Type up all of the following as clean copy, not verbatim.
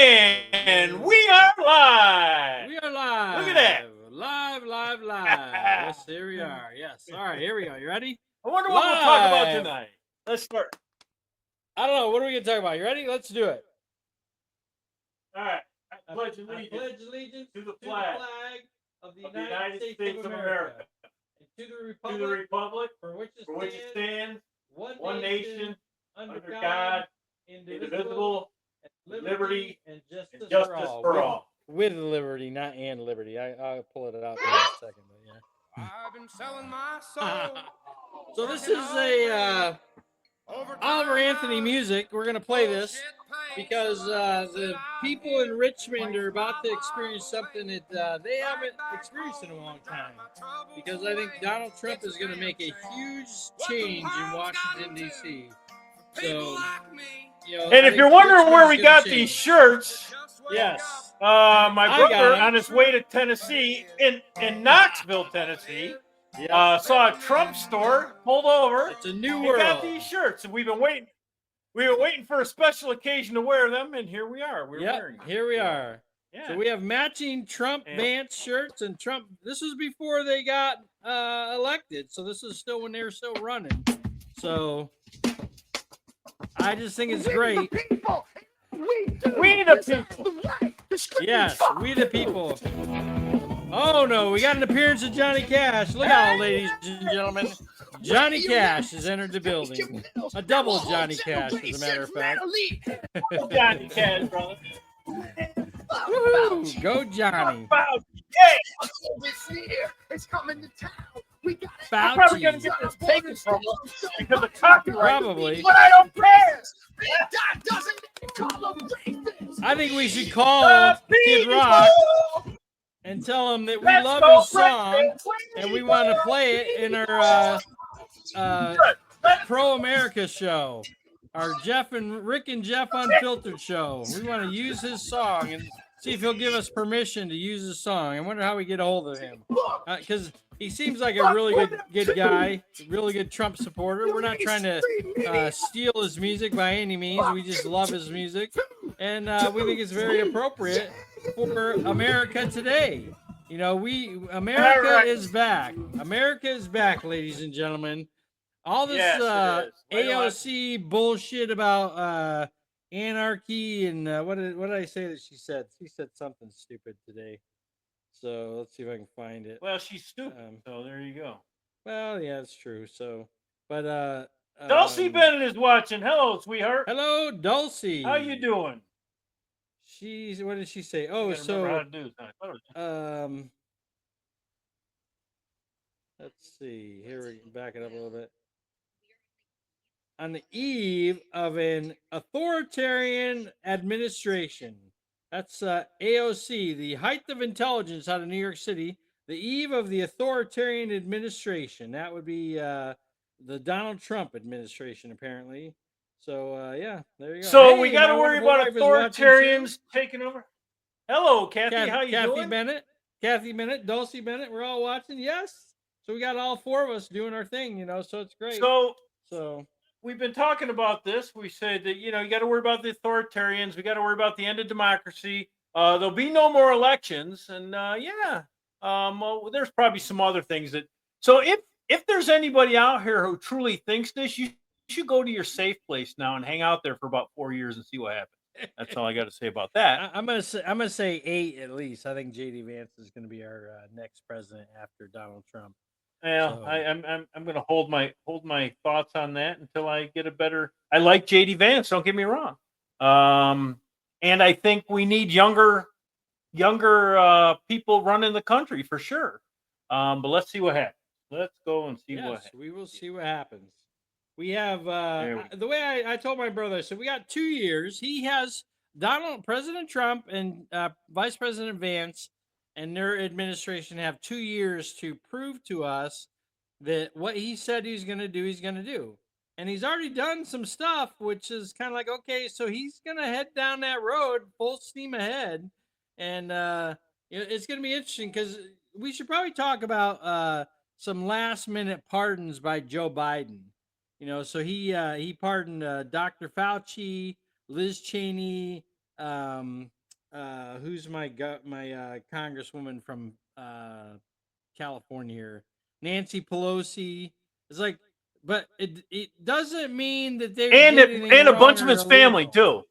And we are live. We are live. Look at that. Live. Yes, here we are. Yes. All right, here we go. You ready? I wonder what we'll talk about Live. tonight. Let's start. I don't know. What are we going to talk about? You ready? Let's do it. All right. I pledge I allegiance pledge allegiance to the flag of the of the United States of America. And to the republic for which it stands, one nation, under God, indivisible, with liberty and justice for all. With liberty, not and liberty. I'll pull it out in a second. But yeah. I've been selling my soul. So this is a Oliver Anthony music. We're gonna play this because the people in Richmond are about to experience something that they haven't experienced in a long time. Because I think Donald Trump is gonna make a huge change in Washington D.C. So, And if you're wondering where we got these shirts, yes, my brother on his way to Tennessee in Knoxville, Tennessee, saw a Trump store, pulled over. It's a new and world. got these shirts, and we've been waiting. We were waiting for a special occasion to wear them, and here we are. We're wearing them. Here we are. Yeah. So we have matching Trump Vance shirts and Trump. This was before they got elected, so this is still when they were still running. So I just think it's great. We the people. Yes, we the people. Oh no, we got an appearance of Johnny Cash. Look out, ladies and gentlemen. Johnny Cash has entered the building. A double Johnny Cash, as a matter of fact. Johnny Cash, brother. Woo, go Johnny. It's coming to town. We got it. I'm probably gonna get this taken from us because of copyright. Probably. But I don't care. That doesn't call them racist. I think we should call Kid Rock and tell him that we love his song and we want to play it in our Pro America show, our Rick and Jeff Unfiltered show. We want to use his song and see if he'll give us permission to use his song. I wonder how we get a hold of him, because he seems like a really good guy, really good Trump supporter. We're not trying to steal his music by any means. We just love his music, and we think it's very appropriate for America today. You know, America is back. America is back, ladies and gentlemen. All this AOC bullshit about anarchy and what did I say that she said? She said something stupid today. So let's see if I can find it. Well, she's stupid. So there you go. Well, yeah, it's true. So, but Dulcie Bennett is watching. Hello, sweetheart. Hello, Dulcie. How you doing? What did she say? Oh, so let's see. Here we can back it up a little bit. On the eve of an authoritarian administration. That's AOC, the height of intelligence out of New York City. The eve of the authoritarian administration. That would be the Donald Trump administration, apparently. So, yeah, there you go. So we got to worry about authoritarians taking over. Hello, Kathy. How you doing? Kathy Bennett, Dulcie Bennett. We're all watching. Yes. So we got all four of us doing our thing, you know, so it's great. So we've been talking about this. We said that, you know, you got to worry about the authoritarians. We got to worry about the end of democracy. There'll be no more elections. And well, there's probably some other things that. So if there's anybody out here who truly thinks this, you should go to your safe place now and hang out there for about 4 years and see what happens. That's all I got to say about that. I'm gonna say 8 at least. I think JD Vance is gonna be our next president after Donald Trump. Well, so. I'm going to hold my thoughts on that until I get a better. I like JD Vance. Don't get me wrong, and I think we need younger people running the country for sure. But let's see what happens. Let's go and see what happens. We will see what happens. We have the way I told my brother. So we got 2 years. He has President Trump and Vice President Vance and their administration have 2 years to prove to us that what he said he's going to do, he's going to do. And he's already done some stuff, which is kind of like, okay, so he's going to head down that road full steam ahead. And it's going to be interesting because we should probably talk about some last minute pardons by Joe Biden. You know, so he pardoned Dr. Fauci, Liz Cheney, who's my congresswoman from California here, Nancy Pelosi. It's like, but it doesn't mean that they And did anything and a wrong bunch of or his family illegal. too.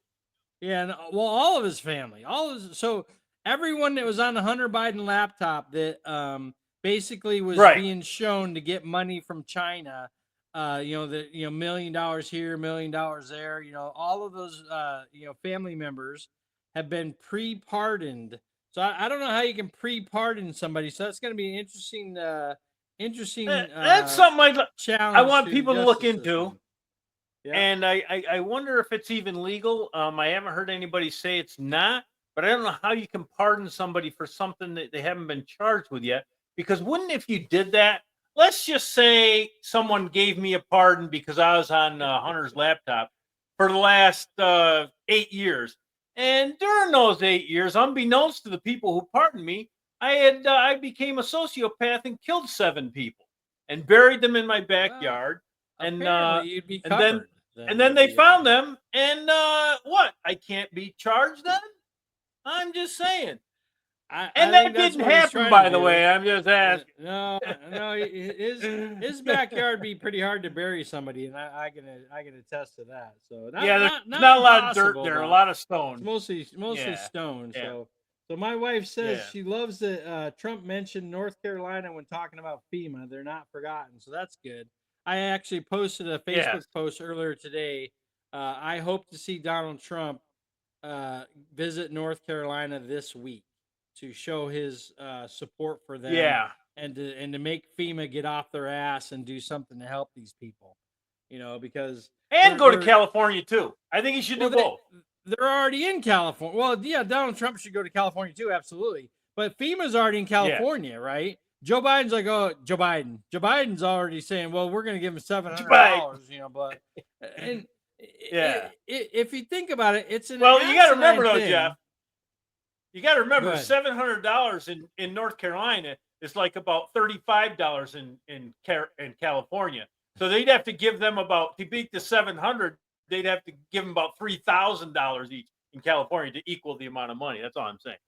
Yeah, and, well, all of his family, so everyone that was on the Hunter Biden laptop that basically was Right. being shown to get money from China, $1 million here, $1 million there, all of those family members have been pre-pardoned. So I don't know how you can pre-pardon somebody. So that's going to be an interesting That's something challenge. I want to the people to look justice into. system. Yeah. And I wonder if it's even legal. I haven't heard anybody say it's not, but I don't know how you can pardon somebody for something that they haven't been charged with yet. Because wouldn't, if you did that, let's just say someone gave me a pardon because I was on Hunter's laptop for the last 8 years. And during those 8 years, unbeknownst to the people who pardoned me, I became a sociopath and killed 7 people and buried them in my backyard. And apparently you'd be and covered. then they found them, and what? I can't be charged then? I'm just saying. And that didn't happen, by the way. I'm just asking. No, his backyard would be pretty hard to bury somebody, and I can attest to that. So There's not a lot of dirt there, a lot of stone. Mostly Yeah. stone. Yeah. So my wife says Yeah. she loves that Trump mentioned North Carolina when talking about FEMA. They're not forgotten, so that's good. I actually posted a Facebook post earlier today. I hope to see Donald Trump visit North Carolina this week to show his support for them. Yeah. And to make FEMA get off their ass and do something to help these people. Because and go to California too. I think he should do both. They're already in California. Well, yeah, Donald Trump should go to California too, absolutely. But FEMA's already in California, right? Joe Biden's like, oh, Joe Biden's already saying, well, we're going to give him $700, but and if you think about it, it's an you got to remember though, thing. Jeff. You got to remember, $700 in North Carolina is like about $35 in California. So they'd have to give them to beat the 700. They'd have to give them about $3,000 each in California to equal the amount of money. That's all I'm saying.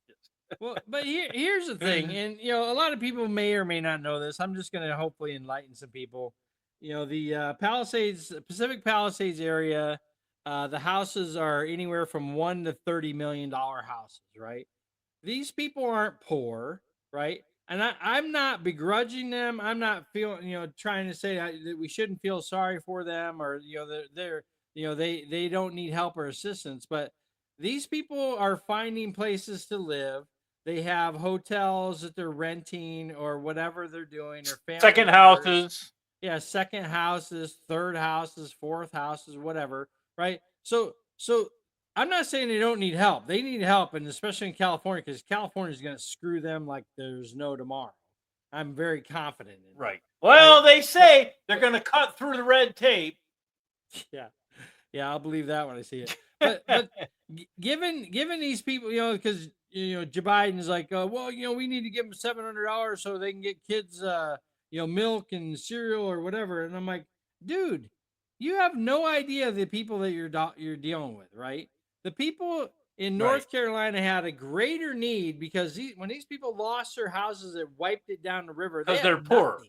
Well, but here's the thing, and a lot of people may or may not know this. I'm just going to hopefully enlighten some people. The Pacific Palisades area, the houses are anywhere from $1 to $30 million houses, right? These people aren't poor, right? And I'm not begrudging them. I'm not trying to say that we shouldn't feel sorry for them, or they don't need help or assistance. But these people are finding places to live. They have hotels that they're renting or whatever they're doing, or family second members. houses. Yeah, second houses, third houses, fourth houses, whatever, right? So I'm not saying they don't need help. They need help, and especially in California, because California is going to screw them like there's no tomorrow. I'm very confident in that. Right. Well, they say they're going to cut through the red tape. Yeah, I'll believe that when I see it. But given these people, because Joe Biden's like, well, we need to give them $700 so they can get kids, milk and cereal or whatever. And I'm like, dude, you have no idea the people that you're dealing with, right? The people in North Carolina had a greater need because when these people lost their houses, it wiped it down the river. Because they're poor.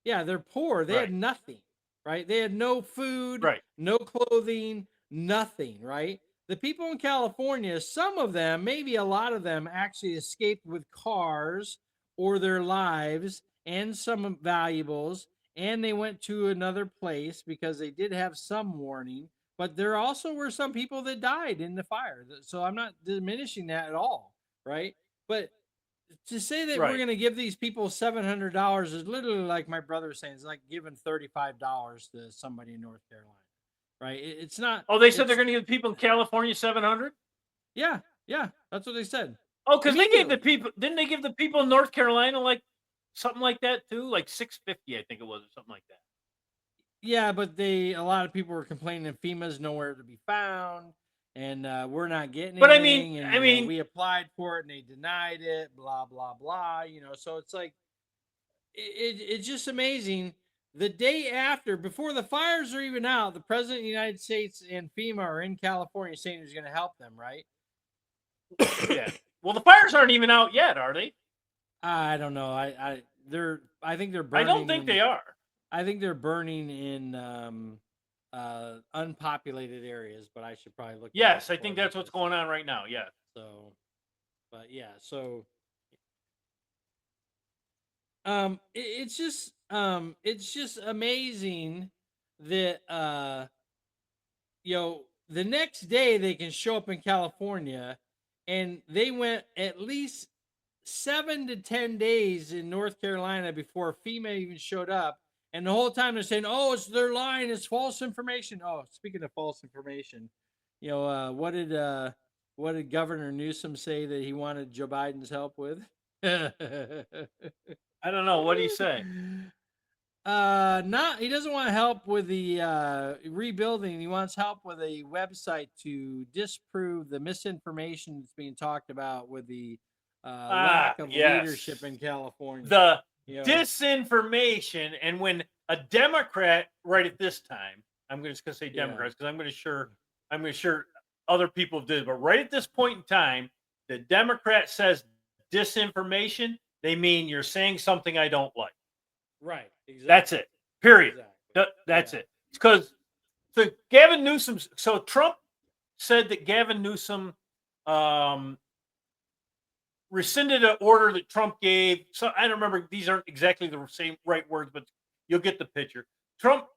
Yeah, they're poor. They had nothing, right? They had no food, no clothing, nothing, right? The people in California, some of them, maybe a lot of them, actually escaped with cars or their lives and some valuables, and they went to another place because they did have some warning. But there also were some people that died in the fire. So I'm not diminishing that at all, right? But to say that we're going to give these people $700 is literally like my brother was saying. It's like giving $35 to somebody in North Carolina, right? It's not. Oh, they said they're going to give people in California $700? Yeah, that's what they said. Oh, because they gave the people. Didn't they give the people in North Carolina like something like that too? Like $650, I think it was, or something like that. Yeah, but a lot of people were complaining FEMA's nowhere to be found, and we're not getting anything. But I mean, we applied for it and they denied it. Blah blah blah. So it's like it's just amazing. The day after, before the fires are even out, the president of the United States and FEMA are in California saying he's going to help them. Right? Yeah. Well, the fires aren't even out yet, are they? I don't know. I think they're I burning. don't think they are. I think they're burning in unpopulated areas, but I should probably look. that Yes, up I think for you that's what's because- going on right now. Yeah. So, but yeah, so it's just amazing that the next day they can show up in California, and they went at least 7 to 10 days in North Carolina before FEMA even showed up. And the whole time they're saying, "Oh, it's their line, it's false information." Oh, speaking of false information, what did Governor Newsom say that he wanted Joe Biden's help with? I don't know. What do you say? Not he doesn't want help with the rebuilding. He wants help with a website to disprove the misinformation that's being talked about with the lack of yes. leadership in California. The You know, disinformation, and when a Democrat, right at this time, I'm just going to say Yeah. Democrats because I'm going to sure other people did, but right at this point in time, the Democrat says disinformation, they mean you're saying something I don't like. right. Exactly. That's it. Period. Exactly. That's Yeah. it. Because Gavin Newsom. So Trump said that Gavin Newsom rescinded an order that Trump gave. So I don't remember; these aren't exactly the same right words, but you'll get the picture. Trump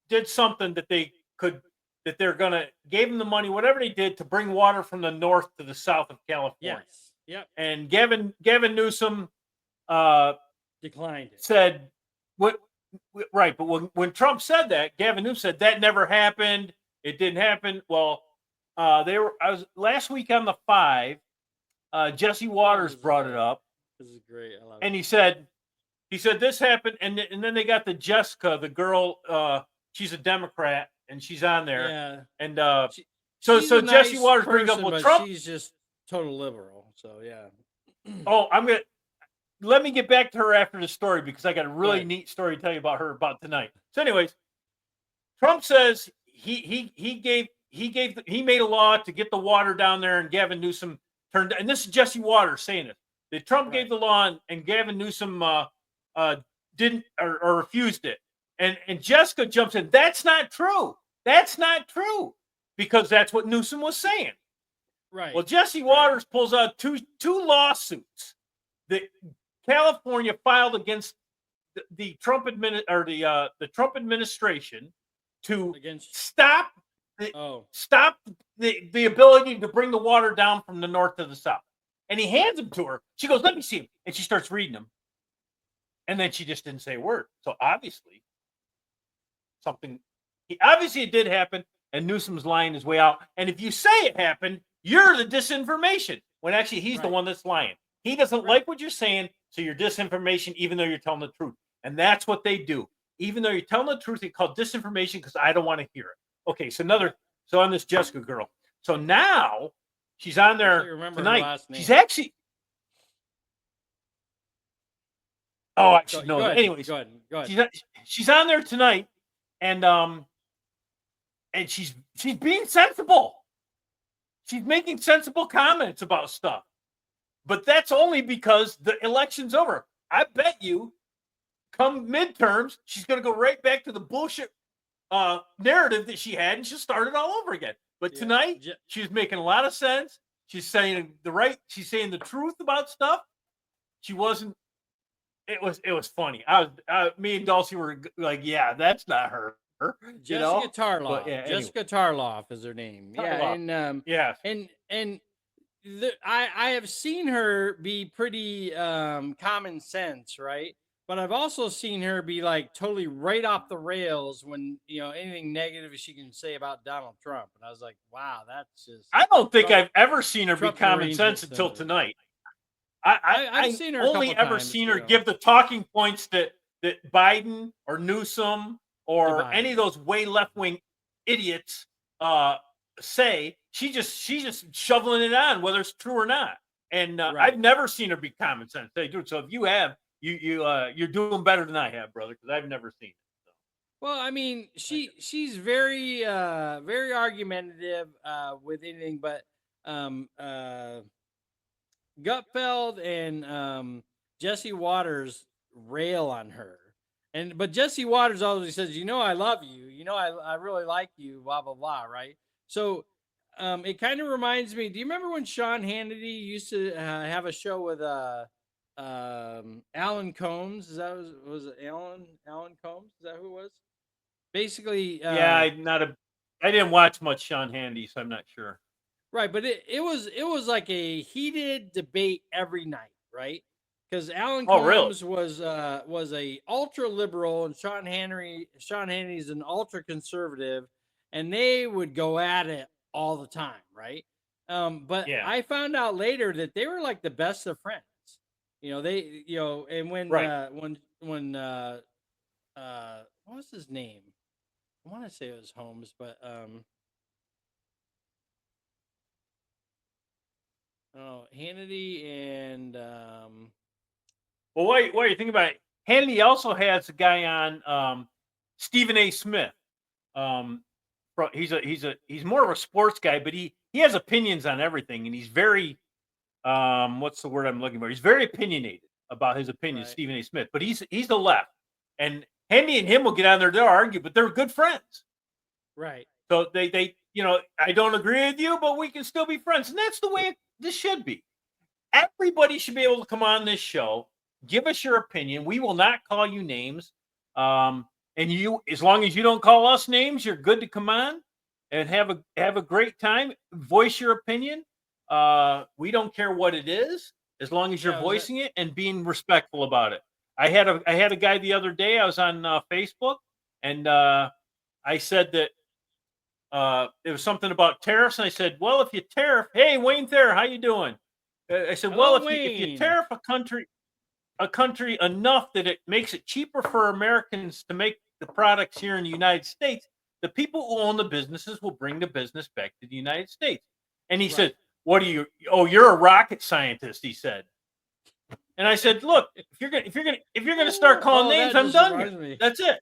did something that they're gonna gave him the money, whatever they did, to bring water from the north to the south of California. Yes. Yep. And Gavin Newsom Declined it. said what right, but when Trump said that, Gavin Newsom said that never happened. It didn't happen. Well, I was last week on the 5. Jesse Waters brought it up, This is great. I love and it. he said this happened, and then they got the Jessica, the girl. She's a Democrat, and she's on there, Yeah. and She- so she's a Jesse nice Waters brings up person, well, but Trump. she's just total liberal. So yeah. Oh, let me get back to her after the story because I got a really ahead. neat story to tell you about her about tonight. So, anyways, Trump says he made a law to get the water down there, and Gavin Newsom turned. And this is Jesse Waters saying it. That Trump gave Right. the law, and Gavin Newsom didn't or refused it. And Jessica jumps in. That's not true. That's not true because that's what Newsom was saying. Right. Well, Jesse Waters pulls out two lawsuits that California filed against the Trump the Trump administration to Against stop the ability to bring the water down from the north to the south. And he hands them to her. She goes, "Let me see them," and she starts reading them. And then she just didn't say a word. So obviously, it did happen, and Newsom's lying his way out. And if you say it happened, you're the disinformation. When actually he's the Right. one that's lying. He doesn't Right. like what you're saying, so you're disinformation, even though you're telling the truth. And that's what they do. Even though you're telling the truth, they call disinformation because I don't want to hear it. Okay, so on this Jessica girl. So now she's on I there can't remember her tonight. last name. She's actually. Oh, I Go should know that. ahead. Anyways, Go ahead. she's on there tonight, and she's being sensible. She's making sensible comments about stuff. But that's only because the election's over. I bet you come midterms, she's going to go right back to the bullshit narrative that she had, and she'll start it all over again. But Yeah. tonight, she's making a lot of sense. She's saying she's saying the truth about stuff. She wasn't. It was funny. Me and Dulcie were like, "Yeah, that's not her." Jessica Tarloff. But, yeah, anyway. Jessica Tarloff is her name. Yeah, Tarloff. and Yeah. I have seen her be pretty common sense, right? But I've also seen her be like totally right off the rails when anything negative she can say about Donald Trump. And I was like, wow, that's just. I don't think Trump- I've ever seen her be Trump common Marines sense and until stuff. tonight. I've seen her a only couple ever times, seen her give the talking points that Biden or Newsom or Biden. any of those way left wing idiots say. She's just shoveling it on, whether it's true or not. And Right. I've never seen her be common sense. Hey, dude. So if you have, you're doing better than I have, brother, because I've never seen it. Well, I mean, she's very very argumentative with anything, but um uh Gutfeld and Jesse Waters rail on her. And but Jesse Waters always says, I love you. I really like you, blah blah blah, right? So it kind of reminds me, do you remember when Sean Hannity used to have a show with Alan Combs? Is that was it Alan Combs? Is that who it was? Basically Yeah, I didn't watch much Sean Handy, so I'm not sure. right, but it was like a heated debate every night, right? Because Alan Oh, really? Combs was a ultra liberal and Sean Hannity's an ultra conservative, and they would go at it all the time, right? But Yeah. I found out later that they were like the best of friends. And Right. what was his name? I want to say it was Holmes, but oh, Hannity and Well, what you think about it? Hannity also has a guy on Stephen A. Smith. Um, he's more of a sports guy, but he has opinions on everything, and he's very what's the word I'm looking for? He's very opinionated about his opinions, right, Stephen A. Smith. But he's the left, and Handy and him will get on there, they'll argue, but they're good friends. right, So they I don't agree with you, but we can still be friends, and that's the way this should be. Everybody should be able to come on this show, give us your opinion. We will not call you names. And you, as long as you don't call us names, you're good to come on and have a great time. Voice your opinion. We don't care what it is, as long as you're Yeah, voicing it and being respectful about it. I had a guy the other day. I was on Facebook, and I said that it was something about tariffs, and I said, "Well, if you tariff, hey Wayne Thayer, how you doing?" I said, hello, "Well, if you Wayne. tariff a country enough that it makes it cheaper for Americans to make the products here in the United States, the people who own the businesses will bring the business back to the United States." And he Right. said, "What are you? Oh, you're a rocket scientist," he said. And I said, "Look, if you're gonna start calling names, that I'm just done reminds here. me. That's it.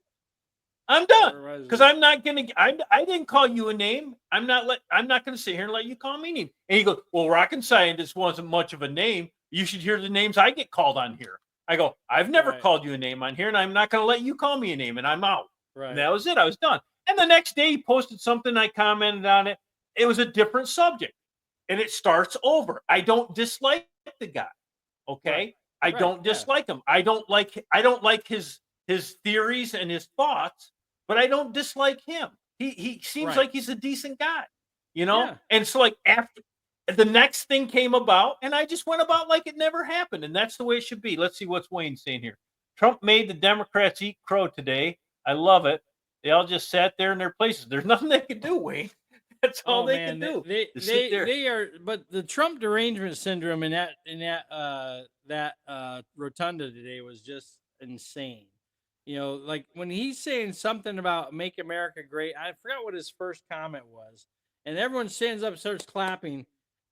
I'm That done reminds because me. I'm not gonna. I didn't call you a name. I'm not gonna sit here and let you call me a name." And he goes, "Well, rocket scientist wasn't much of a name. You should hear the names I get called on here." I go, "I've never Right. called you a name on here, and I'm not gonna let you call me a name, and I'm out." And Right. that was it. I was done. And the next day, he posted something. I commented on it. It was a different subject, and it starts over. I don't dislike the guy. Okay, Right. I Right, don't yeah. dislike him. I don't like his theories and his thoughts, but I don't dislike him. He seems Right. like he's a decent guy, you know? Yeah. And so like after the next thing came about, and I just went about like it never happened. And that's the way it should be. Let's see what's Wayne saying here. Trump made the Democrats eat crow today. I love it. They all just sat there in their places. There's nothing they could do, Wayne. That's all Oh they man, can do. they To sit they there. they are. But the Trump derangement syndrome in that rotunda today was just insane. Like when he's saying something about "Make America Great," I forgot what his first comment was, and everyone stands up, and starts clapping.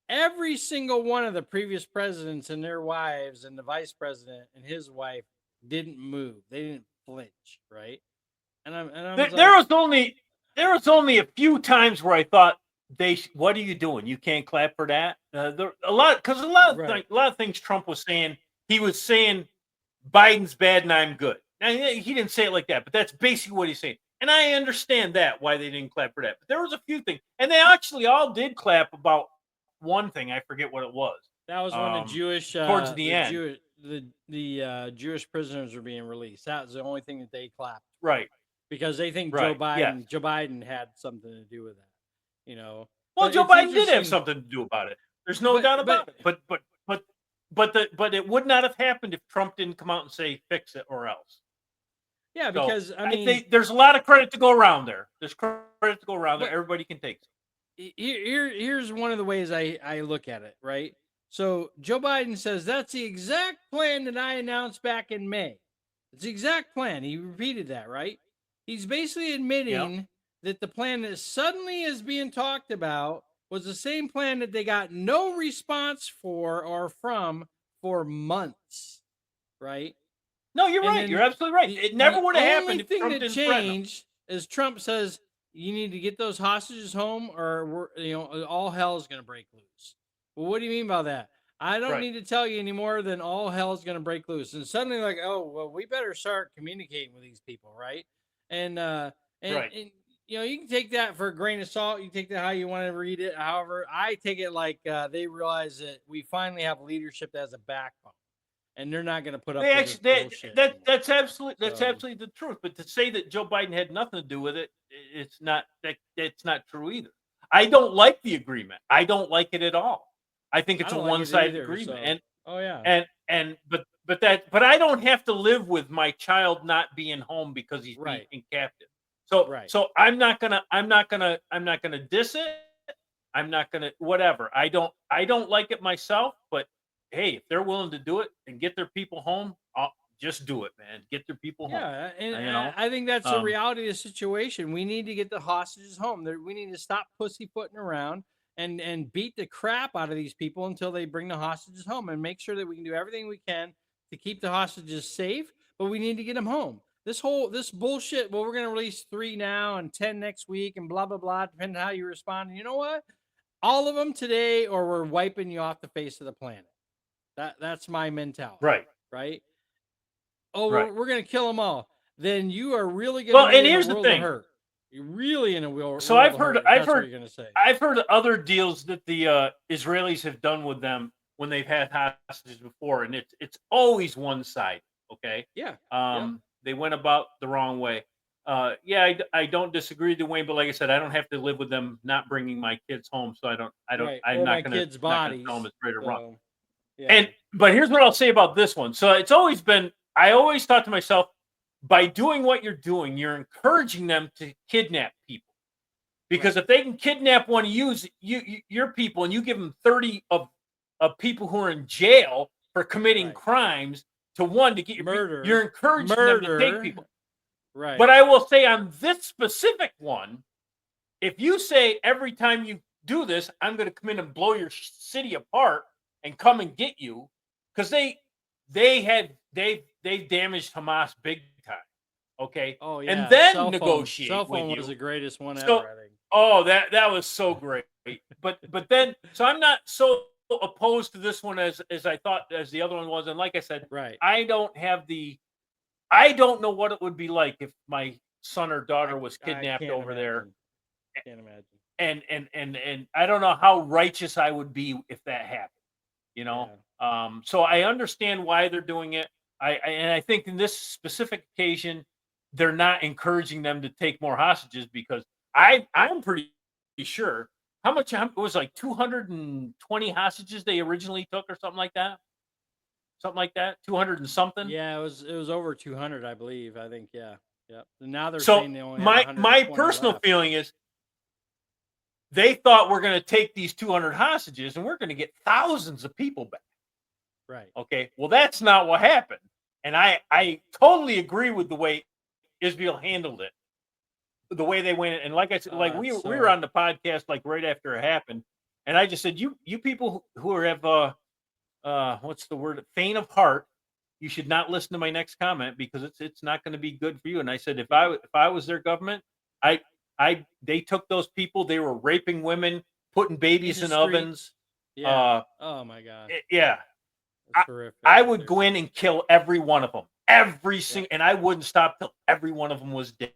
Every single one of the previous presidents and their wives, and the vice president and his wife didn't move. They didn't flinch, right? And I There, was there like, was only there was only a few times where I thought what are you doing? You can't clap for that. A lot because right, a lot of things Trump was saying. He was saying Biden's bad and I'm good. Now, he didn't say it like that, but that's basically what he's saying. And I understand that why they didn't clap for that. But there was a few things, and they actually all did clap about one thing. I forget what it was. that was when the Jewish, Towards the end, Jewish prisoners were being released. That was the only thing that they clapped right? because they think Right. Yes. Joe Biden had something to do with that. Well, But Joe it's Biden did have interesting. something to do about it. There's no But doubt but about it. But it would not have happened if Trump didn't come out and say fix it or else. yeah, So because I I mean, think there's a lot of credit to go around there. There's credit to go around there. but Everybody can take some. here's one of the ways I look at it. Right. So Joe Biden says that's the exact plan that I announced back in May. It's the exact plan. He repeated that, right? He's basically Yeah. admitting that the plan that suddenly is being talked about was the same plan that they got no response for or from for months, right? No, you're And right. then You're absolutely right. It never would have happened only if thing Trump that didn't threaten them. changed is Trump says you need to get those hostages home, or all hell is going to break loose. Well, what do you mean by that? I don't Right. need to tell you anymore than all hell is going to break loose. And suddenly, like, oh well, we better start communicating with these people, right? And Right. and you can take that for a grain of salt. You can take that how you want to read it. However, I take it like they realize that we finally have leadership that has a backbone, and they're not going to put up They with this actually bullshit. anymore. that's absolutely So- the truth. But to say that Joe Biden had nothing to do with it, it's not it's not true either. I don't like the agreement. I don't like it at all. I think I it's a don't like it one-sided either, agreement. so- And Oh yeah. but I don't have to live with my child not being home because he's Right. being captive. So Right. so I'm not gonna diss it. I'm not gonna whatever. I don't like it myself, but hey, if they're willing to do it and get their people home, I'll just do it, man. Get their people home. Yeah, and you know, I think that's the um, reality of the situation. We need to get the hostages home. We need to stop pussyfooting around and beat the crap out of these people until they bring the hostages home, and make sure that we can do everything we can to keep the hostages safe. But we need to get them home. This bullshit. Well, we're gonna release 3 now and 10 next week, and blah blah blah. Depending on how you respond. And you know what? All of them today, or we're wiping you off the face of the planet. That's my mentality. Right. Right. Oh, Right. we're going to kill them all. Then you are really going Well, to be and in here's a the world of thing. hurt. You're really in a world. So world I've of heard- hurt, if I've that's what heard- you're going to say. I've heard other deals that the Israelis have done with them when they've had hostages before, and it's always one side. Okay. Yeah. They went about the wrong way. Yeah, I don't disagree, Dwayne, but like I said, I don't have to live with them not bringing my kids home, so I don't. Right. I'm Or not my gonna kids' not gonna bodies. tell them it's right or wrong. So, yeah. But here's what I'll say about this one. So it's always been. I always thought to myself, by doing what you're doing, you're encouraging them to kidnap people. Because if they can kidnap one of your people, and you give them 30 of people who are in jail for committing Right. crimes to one to get your Murder. you're encouraging them to take Murder. people. Right. But I will say on this specific one, if you say every time you do this, I'm going to come in and blow your city apart and come and get you, because they damaged Hamas big time. Okay. oh yeah. and then Cell phone. negotiate Cell phone with was you. the greatest one So- ever. I think. Oh, that was so great. But then so I'm not so opposed to this one as I thought as the other one was. And like I said, Right. I don't know what it would be like if my son or daughter was I kidnapped can't over there. imagine. Can't imagine. And I don't know how righteous I would be if that happened. You know? So I understand why they're doing it. I think in this specific occasion, they're not encouraging them to take more hostages, because I'm pretty sure it was like 220 hostages they originally took or something like that. 200 and something. Yeah, it was over 200, I believe. I think. Yeah. Yep. And now they're So saying they only have my 120 personal left. feeling is they thought we're going to take these 200 hostages and we're going to get thousands of people back. Right. Okay. Well, that's not what happened. And I totally agree with the way Israel handled it, the way they went. And like I said, like we were on the podcast like right after it happened, and I just said, you people who have what's the word, faint of heart, you should not listen to my next comment, because it's not going to be good for you. And I said, if I was their government, they took those people, they were raping women, putting babies in the street. ovens. Yeah. Oh my God. Yeah. That's horrific. I would go in and kill every one of them, and I wouldn't stop till every one of them was dead.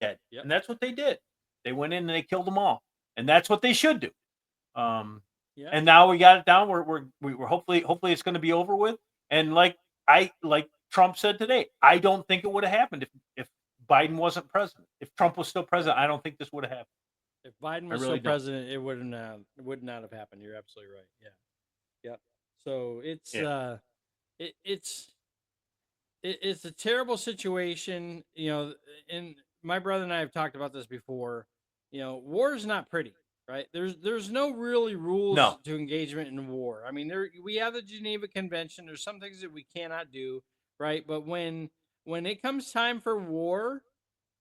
Yep. And that's what they did. They went in and they killed them all, and that's what they should do. Yeah. And now we got it down. We're hopefully it's going to be over with. And like Trump said today, I don't think it would have happened if Biden wasn't president. If Trump was still president, I don't think this would have happened. If Biden was really still don't. president, it would not have happened. You're absolutely right. Yeah. Yep. So it's Yeah. it's a terrible situation, and my brother and I have talked about this before. War is not pretty, right? There's no really rules No. to engagement in war. I mean, we have the Geneva Convention. There's some things that we cannot do, right? But when it comes time for war,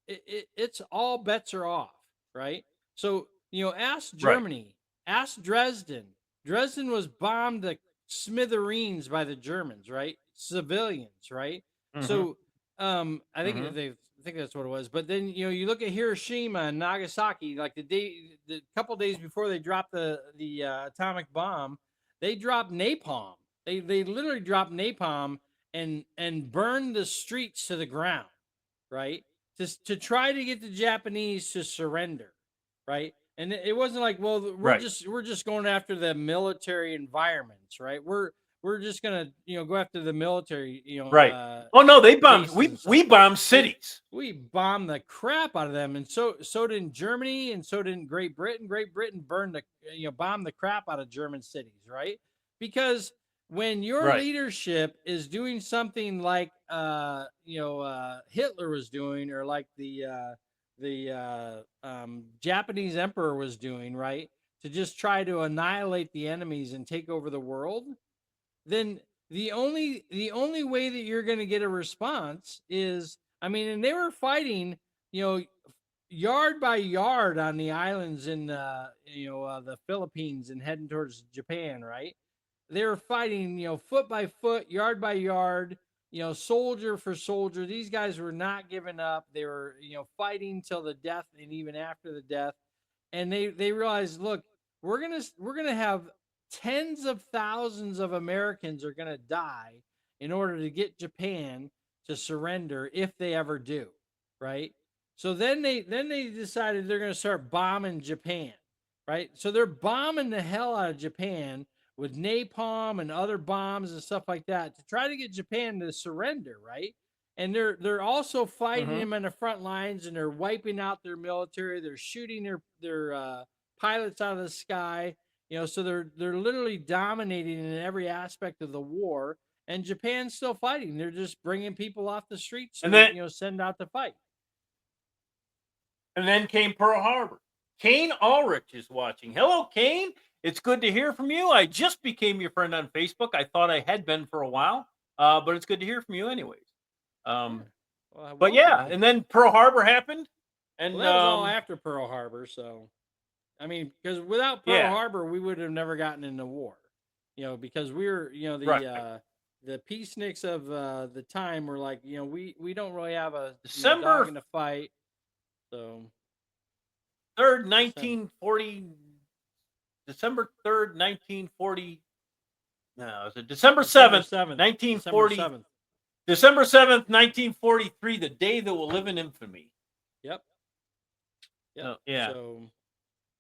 it's all bets are off, right? So, ask Germany, ask Dresden. Dresden was bombed to smithereens by the Germans, right? Civilians, right? So I think Mhm. I think that's what it was. But then you look at Hiroshima and Nagasaki, like the couple days before they dropped the atomic bomb, they dropped napalm. They literally dropped napalm and burned the streets to the ground, right? To try to get the Japanese to surrender, right? And it wasn't like, well, Right. we're just going after the military environments, right? We're just gonna go after the military, Right. Oh no, they bombed. bases and We stuff. bombed We cities. we bombed the crap out of them, and so did Germany, and so did Great Britain. Great Britain burned the bombed the crap out of German cities, right? Because when your Right. leadership is doing something like Hitler was doing, or like the Japanese emperor was doing, right, to just try to annihilate the enemies and take over the world, then the only way that you're going to get a response is, I mean, and they were fighting, you know, yard by yard on the islands in the Philippines and heading towards Japan, right? They were fighting, foot by foot, yard by yard, soldier for soldier. These guys were not giving up. They were, fighting till the death and even after the death. And they realized, look, we're gonna have tens of thousands of Americans are gonna die in order to get Japan to surrender if they ever do, right? So then they decided they're gonna start bombing Japan, right? So they're bombing the hell out of Japan with napalm and other bombs and stuff like that to try to get Japan to surrender, right? And they're also fighting Mhm. them on the front lines, and they're wiping out their military. They're shooting their pilots out of the sky. So they're literally dominating in every aspect of the war. And Japan's still fighting. They're just bringing people off the streets And to then send out to fight. and then came Pearl Harbor. Kane Ulrich is watching. Hello, Kane. It's good to hear from you. I just became your friend on Facebook. I thought I had been for a while, but it's good to hear from you, anyways. Yeah. Um, Well, but yeah, welcome. and then Pearl Harbor happened, Well, and that was all after Pearl Harbor, so I mean, because without Pearl yeah, Harbor, we would have never gotten into war. Because we were, right. the peaceniks of the time were like, we don't really have a dog December in the fight. So 3rd, December 1940. December 3rd, 1940. No, is it December December 7th, 7th. December 1940? 7th. December 7th, 1943, the day that will live in infamy. Yep. Yep. Yeah. So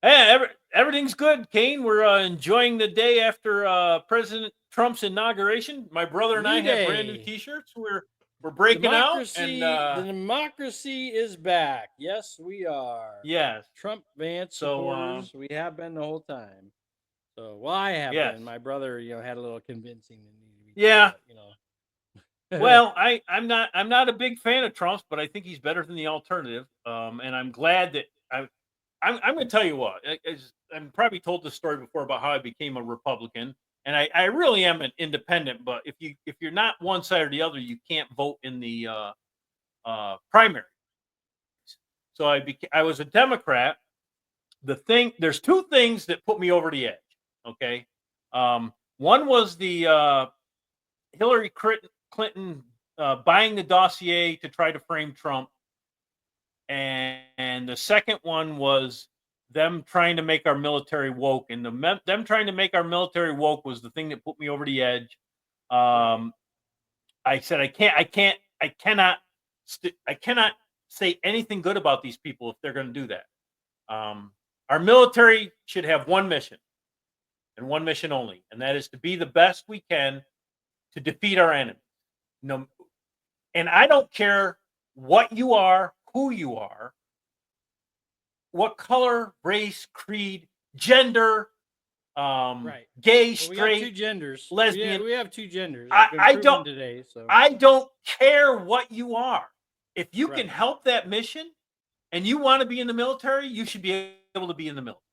Hey, everything's good, Kane. We're enjoying the day after President Trump's inauguration. My brother and I New have brand new Day. T-shirts. We're breaking out, and The democracy is back. Yes, we are. yes. Trump Vance So supporters. We have been the whole time. So, well, I have yes, been. My brother, had a little convincing that needed to be yeah. done, but, Well, I'm not a big fan of Trump's, but I think he's better than the alternative. And I'm glad that I'm going to tell you what. I'm probably told this story before about how I became a Republican, and I really am an independent. But if you're not one side or the other, you can't vote in the primary. So I was a Democrat. There's two things that put me over the edge. Okay, one was the Hillary Clinton buying the dossier to try to frame Trump. And the second one was them trying to make our military woke. And them trying to make our military woke was the thing that put me over the edge. I said, I cannot say anything good about these people if they're going to do that. Our military should have one mission and one mission only, and that is to be the best we can to defeat our enemy. No, and I don't care what you are, who you are, what color, race, creed, gender, right. gay, Well, we got two straight, genders. lesbian. We have two genders. I- It's been I proven don't- today. So I don't care what you are. If you can Right. help that mission and you want to be in the military, you should be able to be in the military.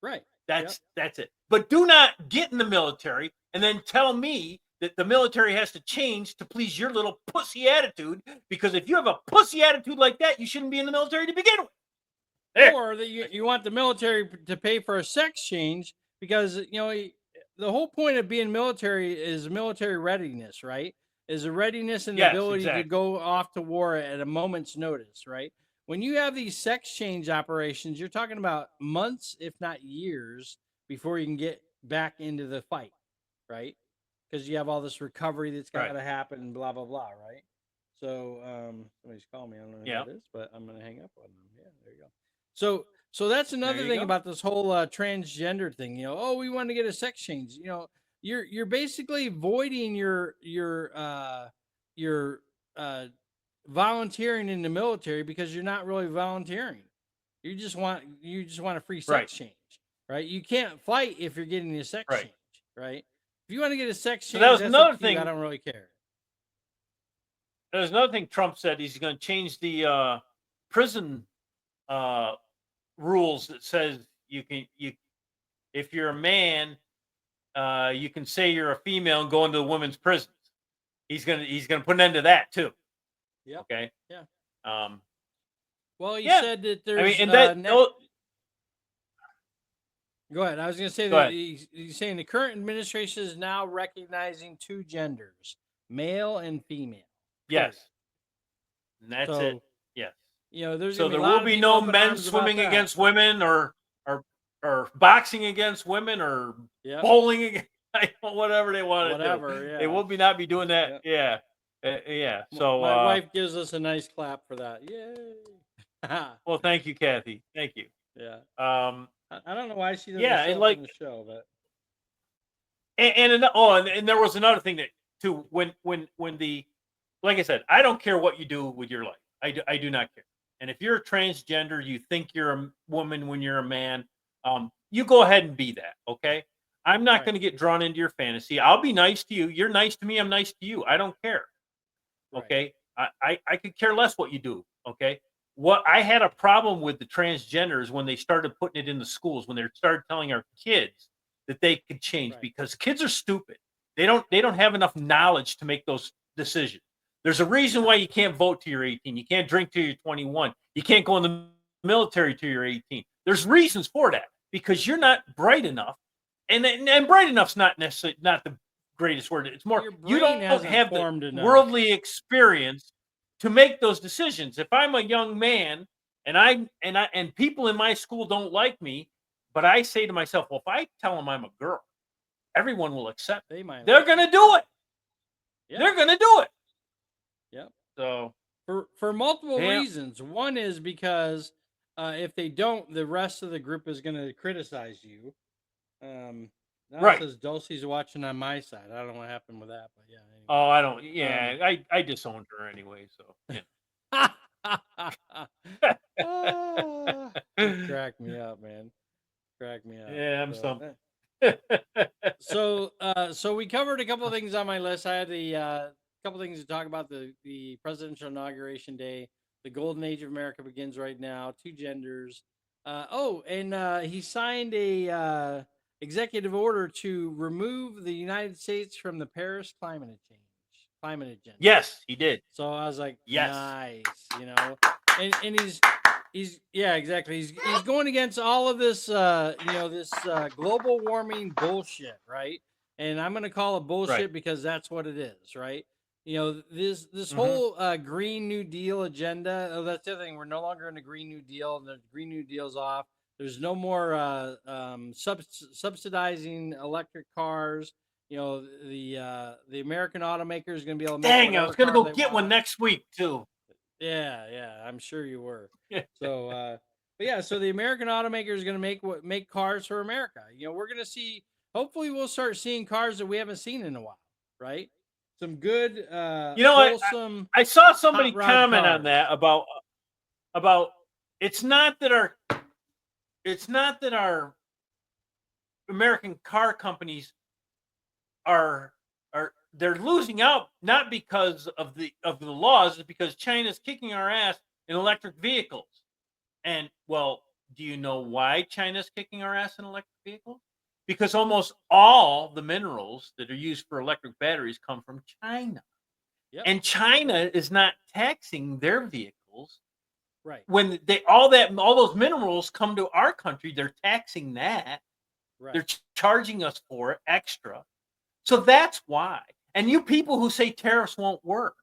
right. That's it. But do not get in the military and then tell me that the military has to change to please your little pussy attitude. Because if you have a pussy attitude like that, you shouldn't be in the military to begin with. There. Or that you want the military to pay for a sex change because the whole point of being military is military readiness, right? is a readiness and Yes, ability exactly. to go off to war at a moment's notice, right? When you have these sex change operations, you're talking about months, if not years, before you can get back into the fight, right? Because you have all this recovery that's got Right. to happen and blah, blah, blah, right? So somebody's calling me. I don't know who Yeah. that is, but I'm going to hang up on them. Yeah, there you go. So that's another you thing go. about this whole transgender thing. You know, oh, we want to get a sex change. You know, you're basically voiding your volunteering in the military because you're not really volunteering. You just want a free sex Right. change, right? You can't fight if you're getting a sex Right. change, right? If you want to get a sex So change, that was that's another up to you. thing. I don't really care. There's another thing Trump said. He's going to change the prison rules that says you if you're a man, you can say you're a female and go into the women's prisons. He's gonna put an end to that too. Yep. Okay. Yeah. Um. Well, you Yeah. said that there's. I mean, and that. Go ahead. I was going to say Go that ahead. he's saying the current administration is now recognizing two genders, male and female. Yes. And that's So, it. Yes. You know, there's So gonna be there a lot will of be people no up in men arms about swimming that. against women or boxing against women or Yep. bowling against whatever they want to do. Whatever. Yeah. They will not be doing that. Yeah. Yeah. So my wife gives us a nice clap for that. Yay. well, thank you, Kathy. Thank you. Yeah. Um. I don't know why she doesn't Yeah, show and up like- in the show, but and there was another thing that too when the like I said, I don't care what you do with your life. I do not care. And if you're a transgender, you think you're a woman when you're a man, you go ahead and be that. Okay. I'm not Right. going to get drawn into your fantasy. I'll be nice to you. You're nice to me. I'm nice to you. I don't care. Right. Okay. I could care less what you do. Okay. What I had a problem with the transgenders when they started putting it in the schools, when they started telling our kids that they could change, Right. because kids are stupid. They don't have enough knowledge to make those decisions. There's a reason why you can't vote till you're 18. You can't drink till you're 21. You can't go in the military till you're 18. There's reasons for that because you're not bright enough, and bright enough's not necessarily not the greatest word. It's more Your you brain don't hasn't have the formed enough. worldly experience to make those decisions. If I'm a young man and people in my school don't like me, but I say to myself, well, if I tell them I'm a girl, everyone will accept me. they might. They're going to do it. Yeah. They're going to do it. Yep. So For multiple Yeah. reasons. One is because if they don't, the rest of the group is going to criticize you. Now Right. It says Dulcie's watching on my side. I don't know what happened with that, but yeah. oh, I don't. Yeah, I disowned her anyway. So yeah. Ah, you crack me up, man. Crack me up. Yeah, I'm So, something. So we covered a couple of things on my list. I had a couple things to talk about. The presidential inauguration day. The golden age of America begins right now. Two genders. He signed a executive order to remove the United States from the Paris climate agenda. Yes, he did. So I was like, Yes. nice, you know, and he's yeah, exactly. He's going against all of this, this global warming bullshit, right? And I'm gonna call it bullshit Right. because that's what it is, right? You know, this Mhm. whole Green New Deal agenda. Oh, that's the other thing. We're no longer in the Green New Deal. The Green New Deal's off. There's no more subsidizing electric cars. You know, the American automaker is going to be able to make Dang, I whatever was gonna car go they get one want. next week too. Yeah, I'm sure you were. Yeah. So, but yeah, so the American automaker is going to make cars for America. You know, we're going to see. Hopefully, we'll start seeing cars that we haven't seen in a while, right? Some good, You know what? wholesome. I saw somebody Hot rod comment on cars. that about it's not that our American car companies are they're losing out, not because of the laws, it's because China's kicking our ass in electric vehicles. And well, do you know why China's kicking our ass in electric vehicles? Because almost all the minerals that are used for electric batteries come from China. Yep. And China is not taxing their vehicles. Right. When all those minerals come to our country, they're taxing that. Right. They're charging us for it extra. So that's why. And you people who say tariffs won't work,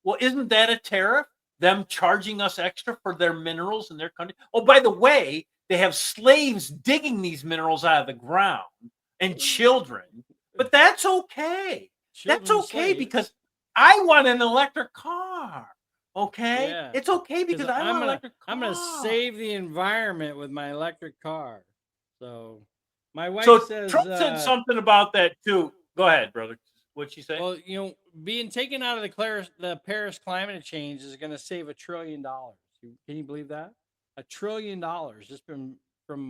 well, isn't that a tariff? Them charging us extra for their minerals in their country. Oh, by the way, they have slaves digging these minerals out of the ground and children, but that's okay. That's Children okay slaves. because I want an electric car. Okay, Yeah. it's okay 'Cause because I want an gonna electric car. I'm gonna save the environment with my electric car. So my wife So says Trump said something about that too. Go ahead, brother. What'd she say? well, being taken out of the Paris climate change is going to save $1 trillion. Can you believe that? $1 trillion just from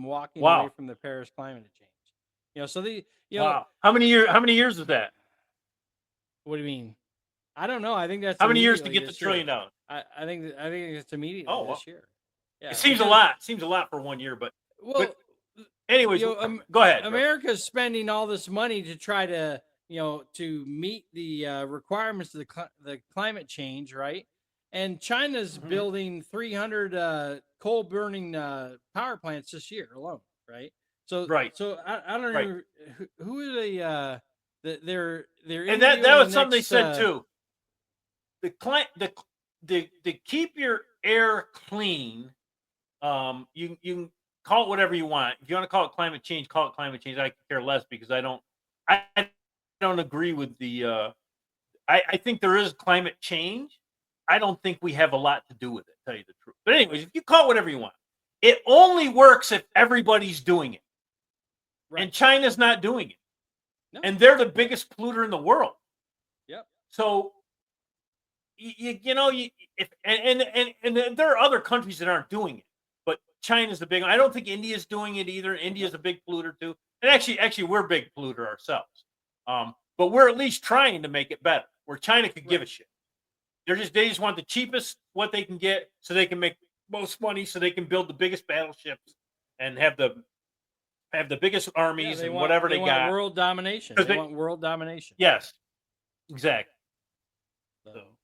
walking Wow. away from the Paris climate change. So Wow. How many years is that? what do you mean? I don't know. I think that's How many years to immediately get the this year. $1 trillion? I think it's immediately Oh, this year. Yeah, It seems a because- lot. Seems a lot for 1 year, but Well, anyways, you know, go ahead. brother. America's spending all this money to try to to meet the requirements of the climate change, right? And China's Mhm. building 300 coal burning power plants this year alone, right? So Right. So I don't Right. know who are they. They're And that interviewing was the something they next, said too. The keep your air clean. You can call it whatever you want. If you want to call it climate change, call it climate change. I could care less because I don't agree with the. I think there is climate change. I don't think we have a lot to do with it. Tell you the truth. But anyways, if you call it whatever you want, it only works if everybody's doing it, Right. and China's not doing it, No. and they're the biggest polluter in the world. Yep. So, if and there are other countries that aren't doing it, but China's the big one. I don't think India's doing it either. India's a big polluter too, and actually, we're a big polluter ourselves. But we're at least trying to make it better. Where China could give a shit. They just want the cheapest what they can get, so they can make most money, so they can build the biggest battleships and have the biggest armies and whatever they want got. world domination. 'Cause They they- want world domination. Yes, exactly. So,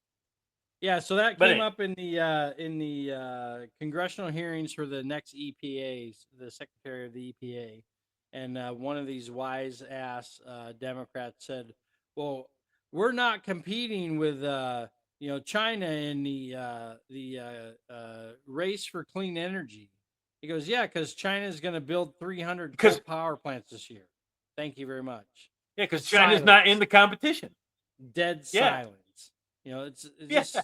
yeah, so that But came up in the congressional hearings for the next EPA, the secretary of the EPA, and one of these wise ass Democrats said, "Well, we're not competing with China in the race for clean energy." He goes, "Yeah, because China is going to build 300 coal power plants this year. Thank you very much." Yeah, because China's not in the competition. Dead Yeah. silence. It's Yeah. just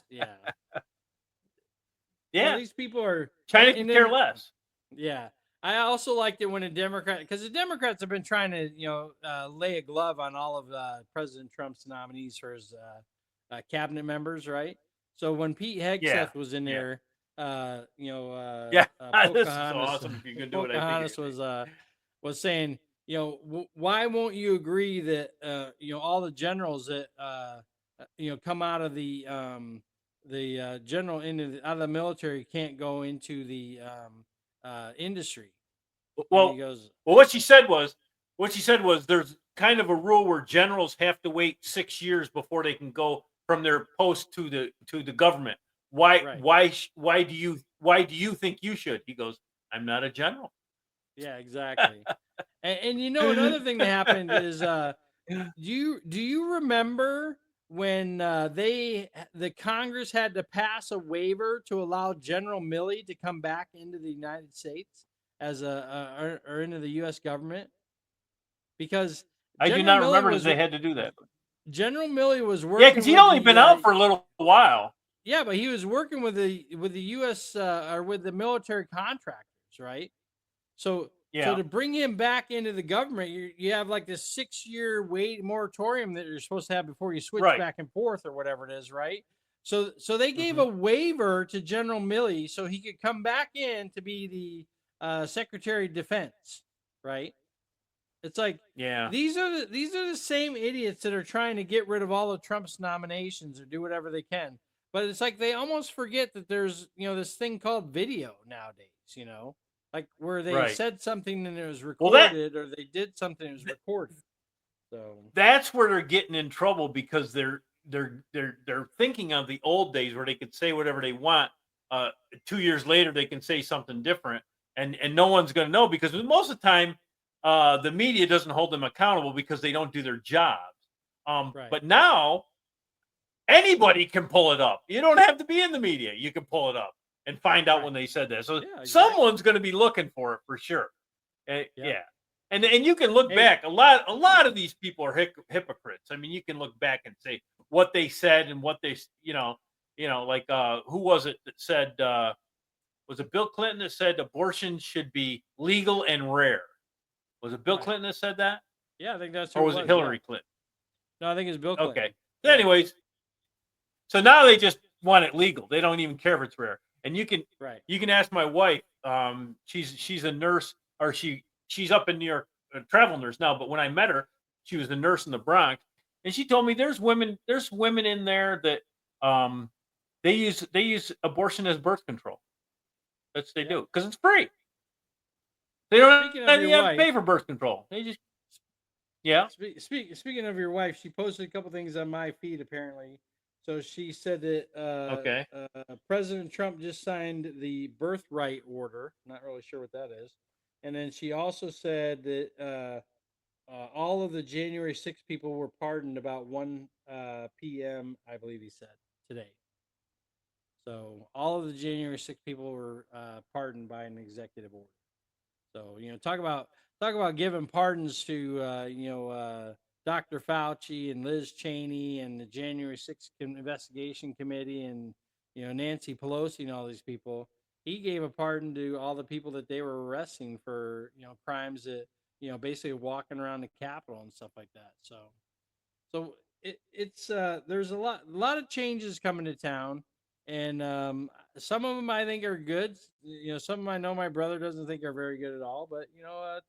Yeah, these people are China and can then- care less. Yeah, I also liked it when a Democrat, because the Democrats have been trying to lay a glove on all of President Trump's nominees for his cabinet members, right? So when Pete Hegseth was in there, This is awesome. If you could do it, I Pocahontas think was saying, why won't you agree that all the generals that come out of the general out of the military can't go into the industry? Well, And he goes, what she said was there's kind of a rule where generals have to wait 6 years before they can go from their post to the government. Why? Right. Why do you think you should? He goes, I'm not a general. yeah, exactly. and another thing that happened is, do you remember when the Congress had to pass a waiver to allow General Milley to come back into the United States as or into the U.S. government? Because I do not remember that they had to do that. General Milley was working. Yeah, because he'd only been out for a little while. Yeah, but he was working with the U.S. Or with the military contractors, right? So to bring him back into the government, you have like this 6-year moratorium that you're supposed to have before you switch back and forth or whatever it is, right? So they gave a waiver to General Milley so he could come back in to be the Secretary of Defense, right? It's like, these are the same idiots that are trying to get rid of all of Trump's nominations or do whatever they can. But it's like they almost forget that there's this thing called video nowadays, like where they said something and it was recorded, or they did something and it was recorded. So that's where they're getting in trouble, because they're thinking of the old days where they could say whatever they want. 2 years later, they can say something different, and no one's going to know, because most of the time, the media doesn't hold them accountable because they don't do their jobs. Right. But now anybody can pull it up. You don't have to be in the media. You can pull it up and find out Right. when they said that. So Yeah, exactly. someone's going to be looking for it for sure. Yep. Yeah. And you can look Hey. back. A lot of these people are hypocrites. I mean, you can look back and say what they said and what they, like who was it that said, was it Bill Clinton that said abortion should be legal and rare? Was it Bill Right. Clinton that said that? Yeah, I think that's who Or was it yeah. Hillary Clinton? No, I think it's Bill Clinton. Okay. So anyways, so now they just want it legal. They don't even care if it's rare. And you can ask my wife. She's a nurse, or she's up in New York, a travel nurse now. But when I met her, she was a nurse in the Bronx, and she told me there's women in there that they use abortion as birth control. That's what they do because it's free. They don't Speaking of even your have to pay for birth control. They just Speaking of your wife, she posted a couple things on my feed apparently. So she said that President Trump just signed the birthright order. Not really sure what that is. And then she also said that all of the January 6 people were pardoned about 1 p.m. I believe he said today. So all of the January 6 people were pardoned by an executive order. So talk about giving pardons to Dr. Fauci and Liz Cheney and the January 6th investigation committee and Nancy Pelosi and all these people. He gave a pardon to all the people that they were arresting for crimes that basically walking around the Capitol and stuff like that. So it's there's a lot of changes coming to town. And some of them I think are good. Some of them I know my brother doesn't think are very good at all. But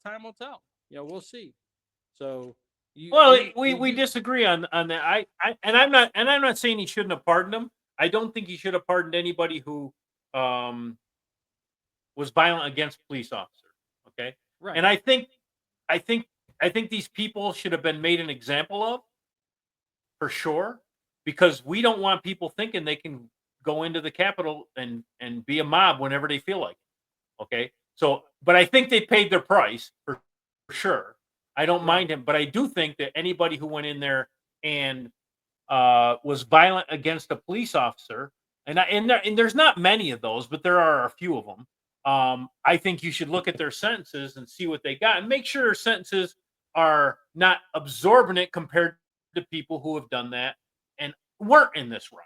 time will tell. We'll see. So we disagree on that. I'm not saying he shouldn't have pardoned him. I don't think he should have pardoned anybody who was violent against police officers. Okay, right. And I think these people should have been made an example of, for sure, because we don't want people thinking they can go into the Capitol and be a mob whenever they feel like it. Okay. So, but I think they paid their price for sure. I don't mind him, but I do think that anybody who went in there and was violent against a police officer, and there's not many of those, but there are a few of them. I think you should look at their sentences and see what they got, and make sure their sentences are not absorbent compared to people who have done that and weren't in this riot.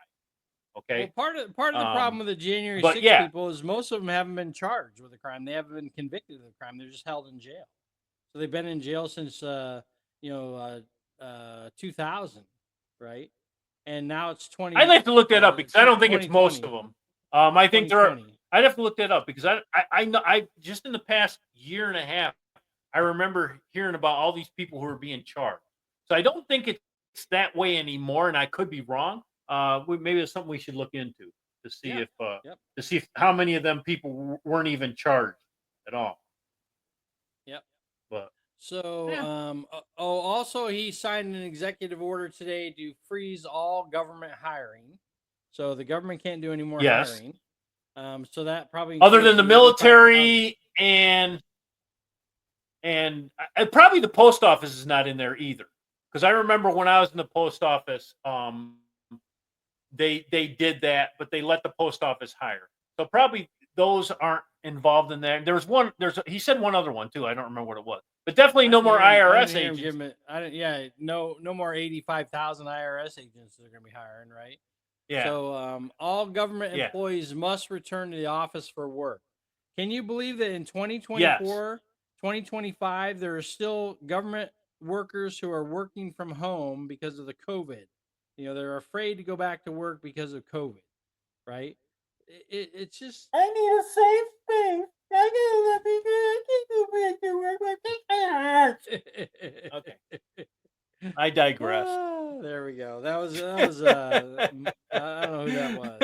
Okay. Well, part of the problem with the January 6 people is most of them haven't been charged with a crime. They haven't been convicted of a crime. They're just held in jail. So they've been in jail since 2000, right? And now it's 20. I'd have to look that up because I don't think it's most of them. I think there are. I'd have to look that up because I know just in the past year and a half, I remember hearing about all these people who are being charged. So I don't think it's that way anymore, and I could be wrong. Maybe it's something we should look into to see if how many of them people weren't even charged at all. Yep. But so also he signed an executive order today to freeze all government hiring. So the government can't do any more hiring. So that probably other than the military and probably the post office is not in there either. Because I remember when I was in the post office, they did that, but they let the post office hire. So probably those aren't involved in that. He said one other one too. I don't remember what it was, but definitely no more IRS agents. No more 85,000 IRS agents that are going to be hiring, right? Yeah. So all government employees must return to the office for work. Can you believe that in 2024, 2025, there are still government workers who are working from home because of the COVID? They're afraid to go back to work because of COVID, right? It's just. I need a safe space. Okay. I digress. There we go. That was I don't know who that was.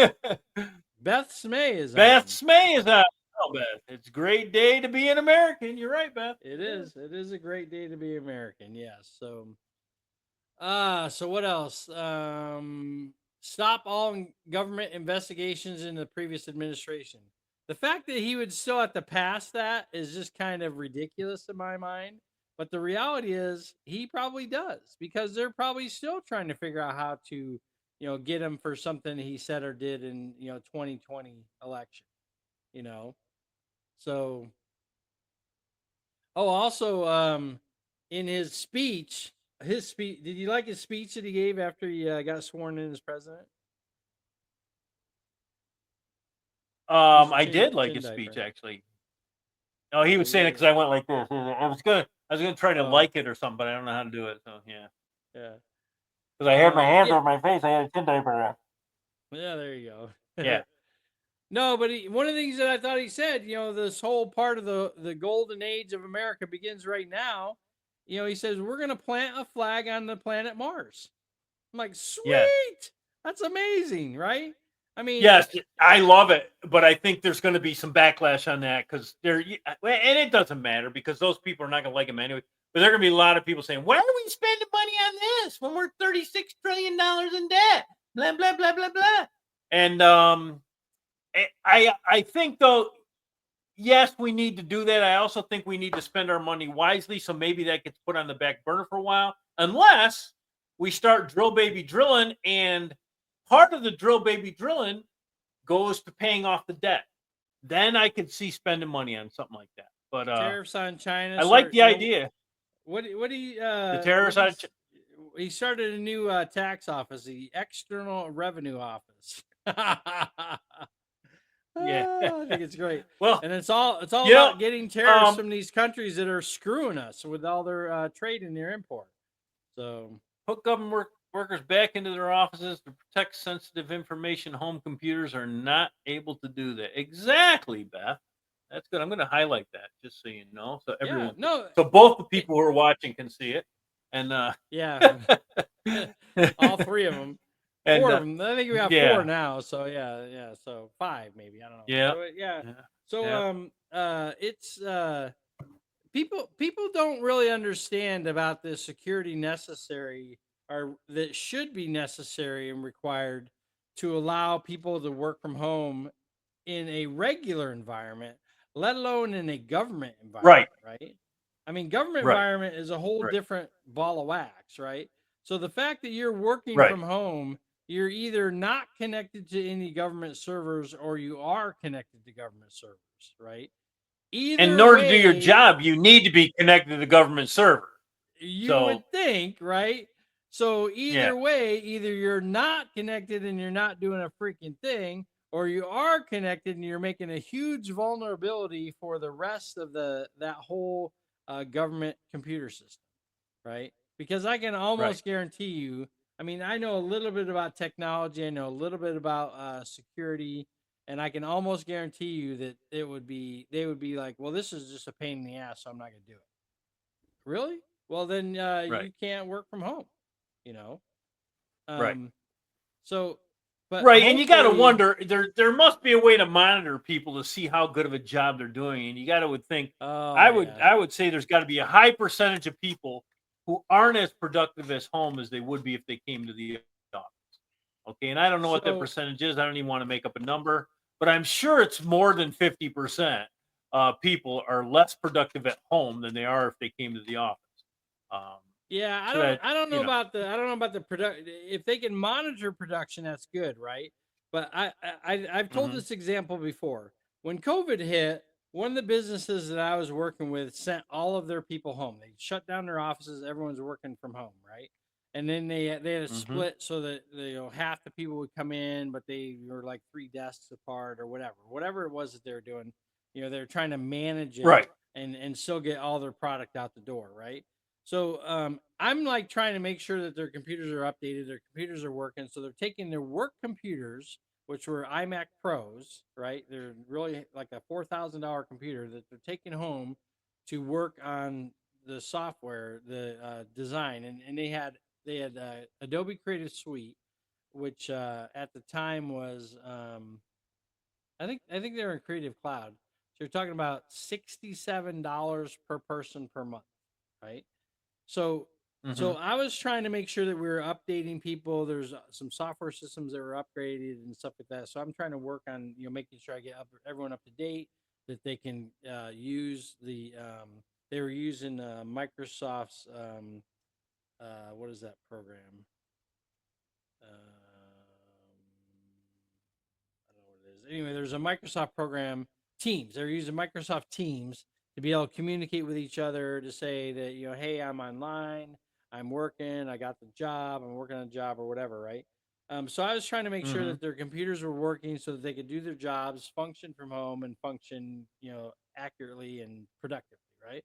Beth Smay is on. Oh, Beth. It's a great day to be an American. You're right, Beth. It is. It is a great day to be American. Yes. So what else? Stop all government investigations in the previous administration. The fact that he would still have to pass that is just kind of ridiculous in my mind. But the reality is he probably does because they're probably still trying to figure out how to, get him for something he said or did in, 2020 election, you know. So, oh, also, in his speech, did you like his speech that he gave after he got sworn in as president? Use your I did like chin his speech diaphragm. actually. Oh, he Oh, was saying it yeah, because I went like this. I was gonna try to oh, like it or something, but I don't know how to do it. So yeah, yeah, because I had my hands yeah, over my face. I had a chin diaper on. yeah. There you go. Yeah. No, but one of the things that I thought he said, this whole part of the golden age of America begins right now. He says we're going to plant a flag on the planet Mars. I'm like, Yes. sweet, that's amazing, right? I mean, Yes, I love it, but I think there's going to be some backlash on that because and it doesn't matter because those people are not going to like him anyway. But there are going to be a lot of people saying, "Why are we spending money on this when we're $36 trillion in debt?" Blah blah blah blah blah. And I think though, yes, we need to do that. I also think we need to spend our money wisely, so maybe that gets put on the back burner for a while, unless we start drill baby drilling, and part of the drill baby drilling goes to paying off the debt. Then I could see spending money on something like that. But tariffs on China I like start. the idea. What do you The terrorists out of he started a new tax office, the External Revenue Office. yeah. I think it's great. Well, And it's all you know, about getting tariffs um, from these countries that are screwing us with all their trade and their import. So put government workers back into their offices to protect sensitive information. Home computers are not able to do that. Exactly, Beth. That's good. I'm going to highlight that just so you know, so yeah, everyone, no, so both the it, people who are watching can see it, and yeah, all three of them, and four of them. I think we got four yeah, now. So yeah, so five maybe. I don't know. yeah, So yeah, yeah, so yeah. it's people don't really understand about the security necessary or that should be necessary and required to allow people to work from home in a regular environment, let alone in a government Right, environment, right? I mean, government right, environment is a whole right, different ball of wax, right? So the fact that you're working right. from home, you're either not connected to any government servers or you are connected to government servers, right? And in Either order to do your way, job, you need to be connected to the government server. you So would think, right? So yeah, either way, either you're not connected and you're not doing a freaking thing, or you are connected and you're making a huge vulnerability for the rest of that whole government computer system, right? Because I can right, almost guarantee you. I mean, I know a little bit about technology. I know a little bit about security, and I can almost guarantee you that they would be like, well, this is just a pain in the ass, so I'm not going to do it. Really? Well, then right, you can't work from home, you know? right. Um, so, but Right, and you got to hopefully, wonder there must be a way to monitor people to see how good of a job they're doing, and you got to would think oh, I would say there's got to be a high percentage of people who aren't as productive as home as they would be if they came to the office. Okay, and I don't know what that so, percentage is. I don't even want to make up a number, but I'm sure it's more than 50%. People are less productive at home than they are if they came to the office. Um, yeah, so that I don't know about the product. If they can monitor production, that's good, right? But I've told mhm. this example before. When COVID hit, one of the businesses that I was working with sent all of their people home. They shut down their offices. Everyone's working from home, right? And then they had a Mhm. split so that half the people would come in, but they were like three desks apart or whatever it was that they were doing. They're trying to manage it Right. and still get all their product out the door, right? So I'm like trying to make sure that their computers are updated, their computers are working. So they're taking their work computers, which were iMac Pros, right? They're really like a $4,000 computer that they're taking home to work on the software, the design, and they had Adobe Creative Suite, which at the time was I think they were in Creative Cloud. So you're talking about $67 per person per month, right? So so Mhm. I was trying to make sure that we were updating people. There's some software systems that were upgraded and stuff like that. So I'm trying to work on making sure I get everyone up to date, that they can use they were using Microsoft's what is that program? I don't know what it is. Anyway, there's a Microsoft program, Teams. They're using Microsoft Teams to be able to communicate with each other to say that, hey, I'm online, I'm working, I got the job, I'm working on a job or whatever, right? So I was trying to make sure Mhm. that their computers were working so that they could do their jobs, function from home, and function, accurately and productively, right?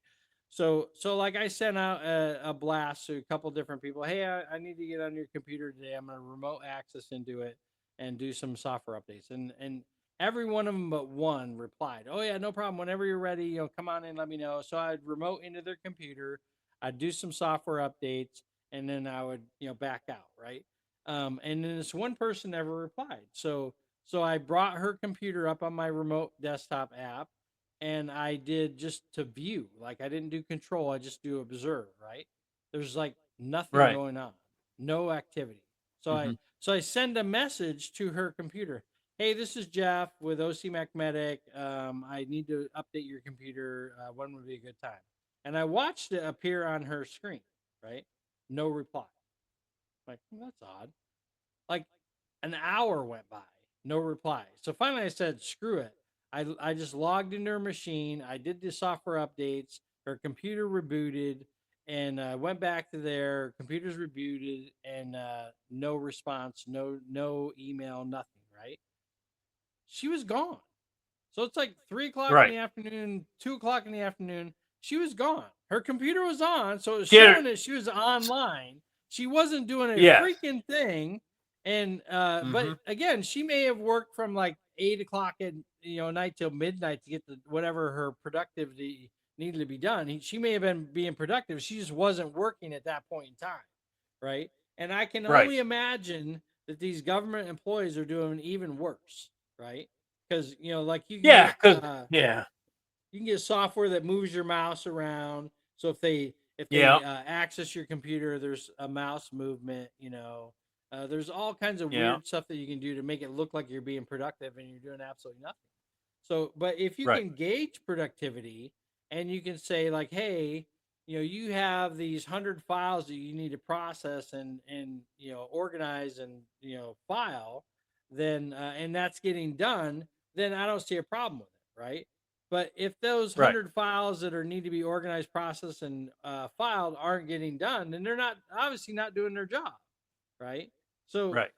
So like I sent out a blast to a couple different people. Hey, I need to get on your computer today. I'm gonna remote access into it and do some software updates. And every one of them but one replied, "Oh yeah, no problem. Whenever you're ready, come on in, let me know." So I'd remote into their computer, I'd do some software updates, and then I would back out, right? And then this one person never replied. So I brought her computer up on my remote desktop app, and I did just to view. Like I didn't do control, I just do observe, right? There's like nothing Right. going on, no activity. So I Mhm. so I send a message to her computer. Hey, this is Jeff with OC Mac Medic. I need to update your computer. When would be a good time? And I watched it appear on her screen, right? No reply. Like, that's odd. Like an hour went by, no reply. So finally I said, screw it. I just logged into her machine. I did the software updates. Her computer rebooted and went back to there. Computers rebooted and no response, no email, nothing, right? She was gone. So it's like 3 o'clock in Right. the afternoon, 2 o'clock in the afternoon. She was gone. Her computer was on, so it was Get showing that she was online. She wasn't doing a Yes. freaking thing. And but Mhm. again, she may have worked from like 8 o'clock at night till midnight to get the whatever her productivity needed to be done. She may have been being productive. She just wasn't working at that point in time, right? And I can Right. only imagine that these government employees are doing even worse, right? Because like Yeah. Yeah. you can get software that moves your mouse around. So if they Yeah. access your computer, there's a mouse movement. There's all kinds of Yeah. weird stuff that you can do to make it look like you're being productive and you're doing absolutely nothing. So, but if you Right. can gauge productivity and you can say like, hey, you have these 100 files that you need to process and organize and file, then and that's getting done, then I don't see a problem with it, right? But if those Right. 100 files that are need to be organized, processed, and filed aren't getting done, then they're not obviously not doing their job, right? So Right.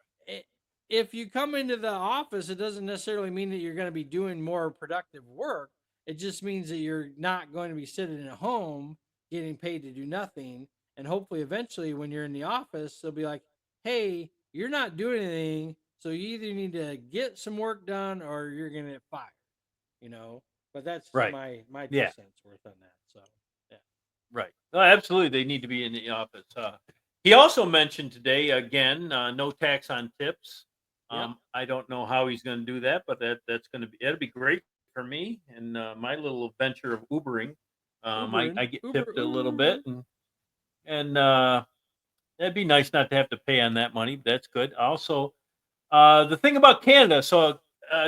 if you come into the office, it doesn't necessarily mean that you're going to be doing more productive work. It just means that you're not going to be sitting at home getting paid to do nothing. And hopefully, eventually, when you're in the office, they'll be like, hey, you're not doing anything. So you either need to get some work done or you're going to get fired, you know? But that's Right. my 2 Yeah. cents worth on that. So, yeah. Right. No, absolutely. They need to be in the office. He also mentioned today again, no tax on tips. Yep. I don't know how he's going to do that, but that's going to that'll be great for me and my little adventure of Ubering. I get Uber, tipped a little bit, and that'd be nice not to have to pay on that money. That's good. Also, the thing about Canada. So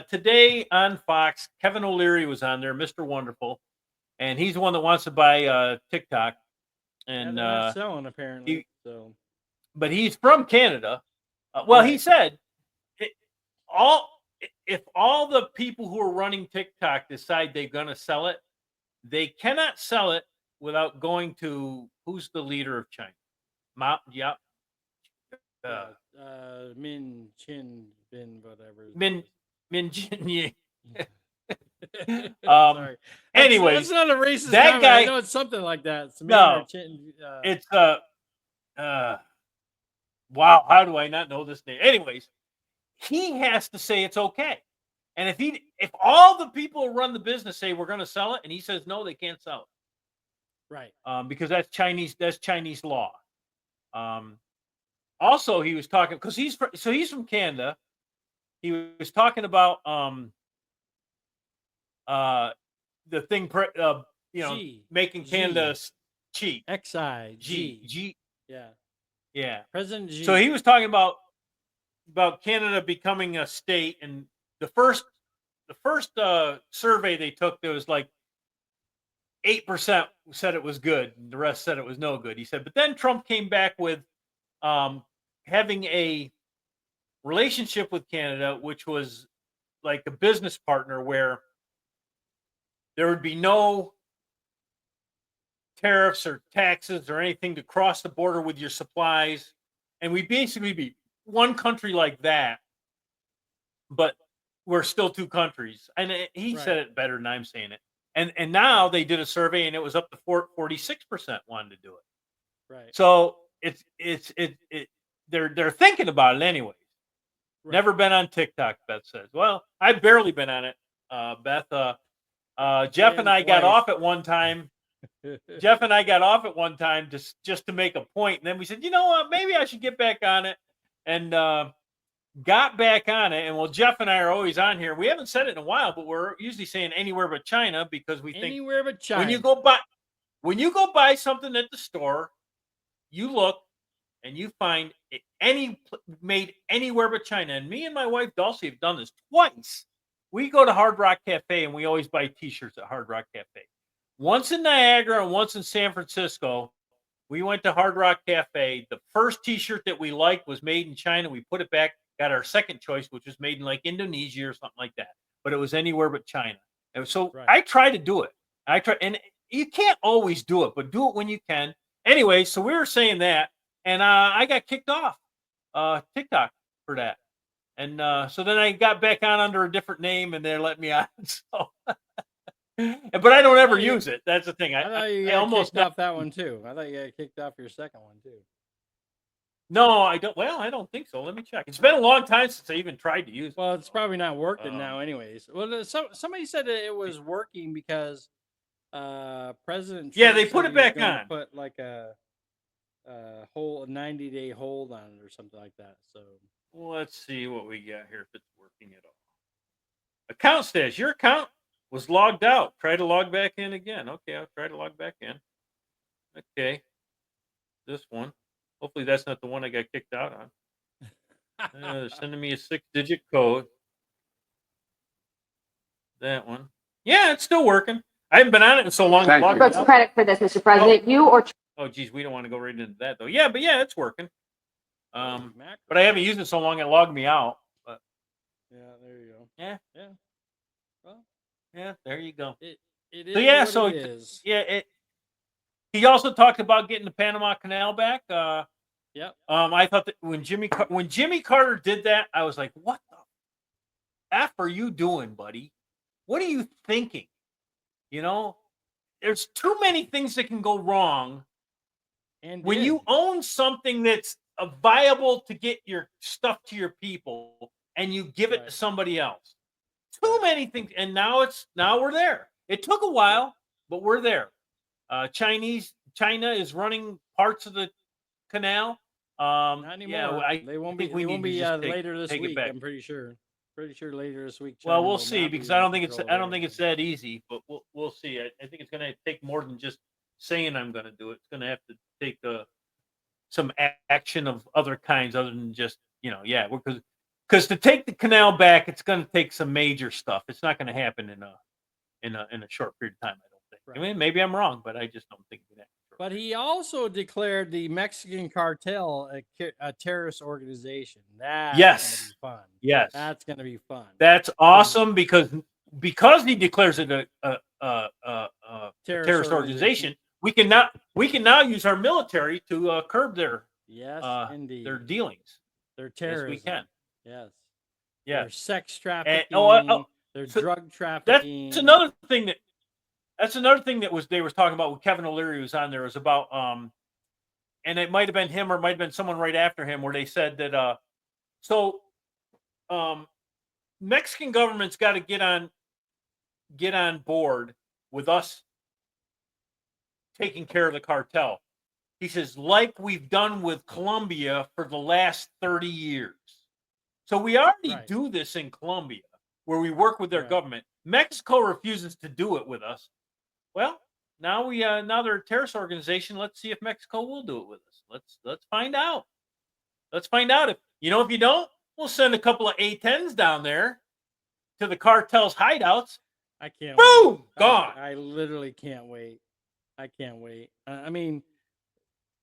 today on Fox, Kevin O'Leary was on there, Mr. Wonderful, and he's the one that wants to buy TikTok. yeah, And they're not selling apparently. he, So, but he's from Canada. Well, he right. said it, all if all the people who are running TikTok decide they're going to sell it, they cannot sell it without going to who's the leader of China. Yep. Uh, Yeah, Min Chin Bin whatever his Min name Min Jin. is. um. Sorry, that's Anyways, not a racist that comment. I guy. know it's something like that. It's Min or No, Chin. it's uh. Wow, how do I not know this name? Anyways, he has to say it's okay. And if all the people who run the business say we're going to sell it, and he says no, they can't sell Right. it because that's Chinese law. Also, he was talking because he's from Canada. He was talking about the thing G making Canada cheap. XIG. Yeah. Yeah. President G. So he was talking about Canada becoming a state, and the first survey they took, there was like 8% said it was good, and the rest said it was no good. He said, but then Trump came back with having a relationship with Canada, which was like a business partner where there would be no tariffs or taxes or anything to cross the border with your supplies. And we'd basically be one country like that, but we're still two countries. And he Right. said it better than I'm saying it. And now they did a survey and it was up to 46% wanted to do it. Right. So they're thinking about it anyway. Right. Never been on TikTok, Beth says. Well, I've barely been on it, Beth. Jeff and I got twice. off at one time. Jeff and I got off at one time just to make a point. And then we said, you know what, maybe I should get back on it. And got back on it. And well, Jeff and I are always on here. We haven't said it in a while, but we're usually saying anywhere but China because we think Anywhere but China. when you go buy something at the store, you look and you find it made anywhere but China. And me and my wife Dulcie have done this twice. We go to Hard Rock Cafe and we always buy t-shirts at Hard Rock Cafe. Once in Niagara and once in San Francisco. We went to Hard Rock Cafe. The first t-shirt that we liked was made in China. We put it back, got our second choice, which was made in like Indonesia or something like that. But it was anywhere but China. And so Right. I try to do it. And you can't always do it, but do it when you can. Anyway, so we were saying that, and I got kicked off TikTok for that. And so then I got back on under a different name, and they let me on. So, but I don't ever use it. That's the thing. I thought you I got almost kicked off that one too. I thought you got kicked off your second one too. No, I don't. Well, I don't think so. Let me check. It's been a long time since I even tried to use it. Well, it's probably not working now, anyways. Well, somebody said that it was working because President Yeah, Trump they said put he it was back gonna on. Put like a 90-day hold on it or something like that. So Well, let's see what we got here if it's working at all. Account status. Your account was logged out. Try to log back in again. Okay, I'll try to log back in. Okay. This one. Hopefully that's not the one I got kicked out on. They're sending me a 6-digit code. That one. Yeah, it's still working. I haven't been on it in so long. Thank you. logged Brooks out. credit for this, Mr. President. You or Oh, geez, we don't want to go right into that though. Yeah, but yeah, it's working. holy mackerel. But I haven't used it so long it logged me out. But Yeah, there you go. yeah, Well, yeah, there you go. it is. So yeah, what so it is. yeah, he also talked about getting the Panama Canal back. Yep. I thought that when Jimmy Carter did that, I was like, "What the f are you doing, buddy? What are you thinking?" You know, there's too many things that can go wrong And when did. you own something that's viable to get your stuff to your people, and you give it to Right. somebody else. Too many things, and now we're there. It took a while, but we're there. China is running parts of the canal. Not anymore. Yeah, they won't think be. we They won't need to be just later this take it week. back. I'm pretty sure. Pretty sure later this week. Well, China we'll will see not because be I in don't think it's control of I don't think it's everything. that easy, but we'll see. I think it's going to take more than just saying I'm going to do it. It's going to have to take some action of other kinds, other than just because to take the canal back, it's going to take some major stuff. It's not going to happen in a short period of time. I don't think. Right. I mean, maybe I'm wrong, but I just don't think that. But he also declared the Mexican cartel a terrorist organization. That's Yes. gonna be fun. Yes, That's gonna be fun. that's awesome because he declares it a terrorist organization. We can now use our military to curb their Yes, indeed. their dealings. They're Yes, terrorism. we can. Yes. Yeah. Their sex trafficking. Their so drug trafficking. That's another thing that they were talking about with Kevin O'Leary was on there was about and it might have been him or it might have been someone right after him where they said that Mexican government's got to get on board with us taking care of the cartel. He says, like we've done with Colombia for the last 30 years. So we already Right. do this in Colombia where we work with their Right. government. Mexico refuses to do it with us. Well, now now they're a terrorist organization. Let's see if Mexico will do it with us. Let's find out. Let's find out if if you don't, we'll send a couple of A-10s down there to the cartel's hideouts I can't. Boom! Wait. Gone. I literally can't wait. I can't wait. I mean,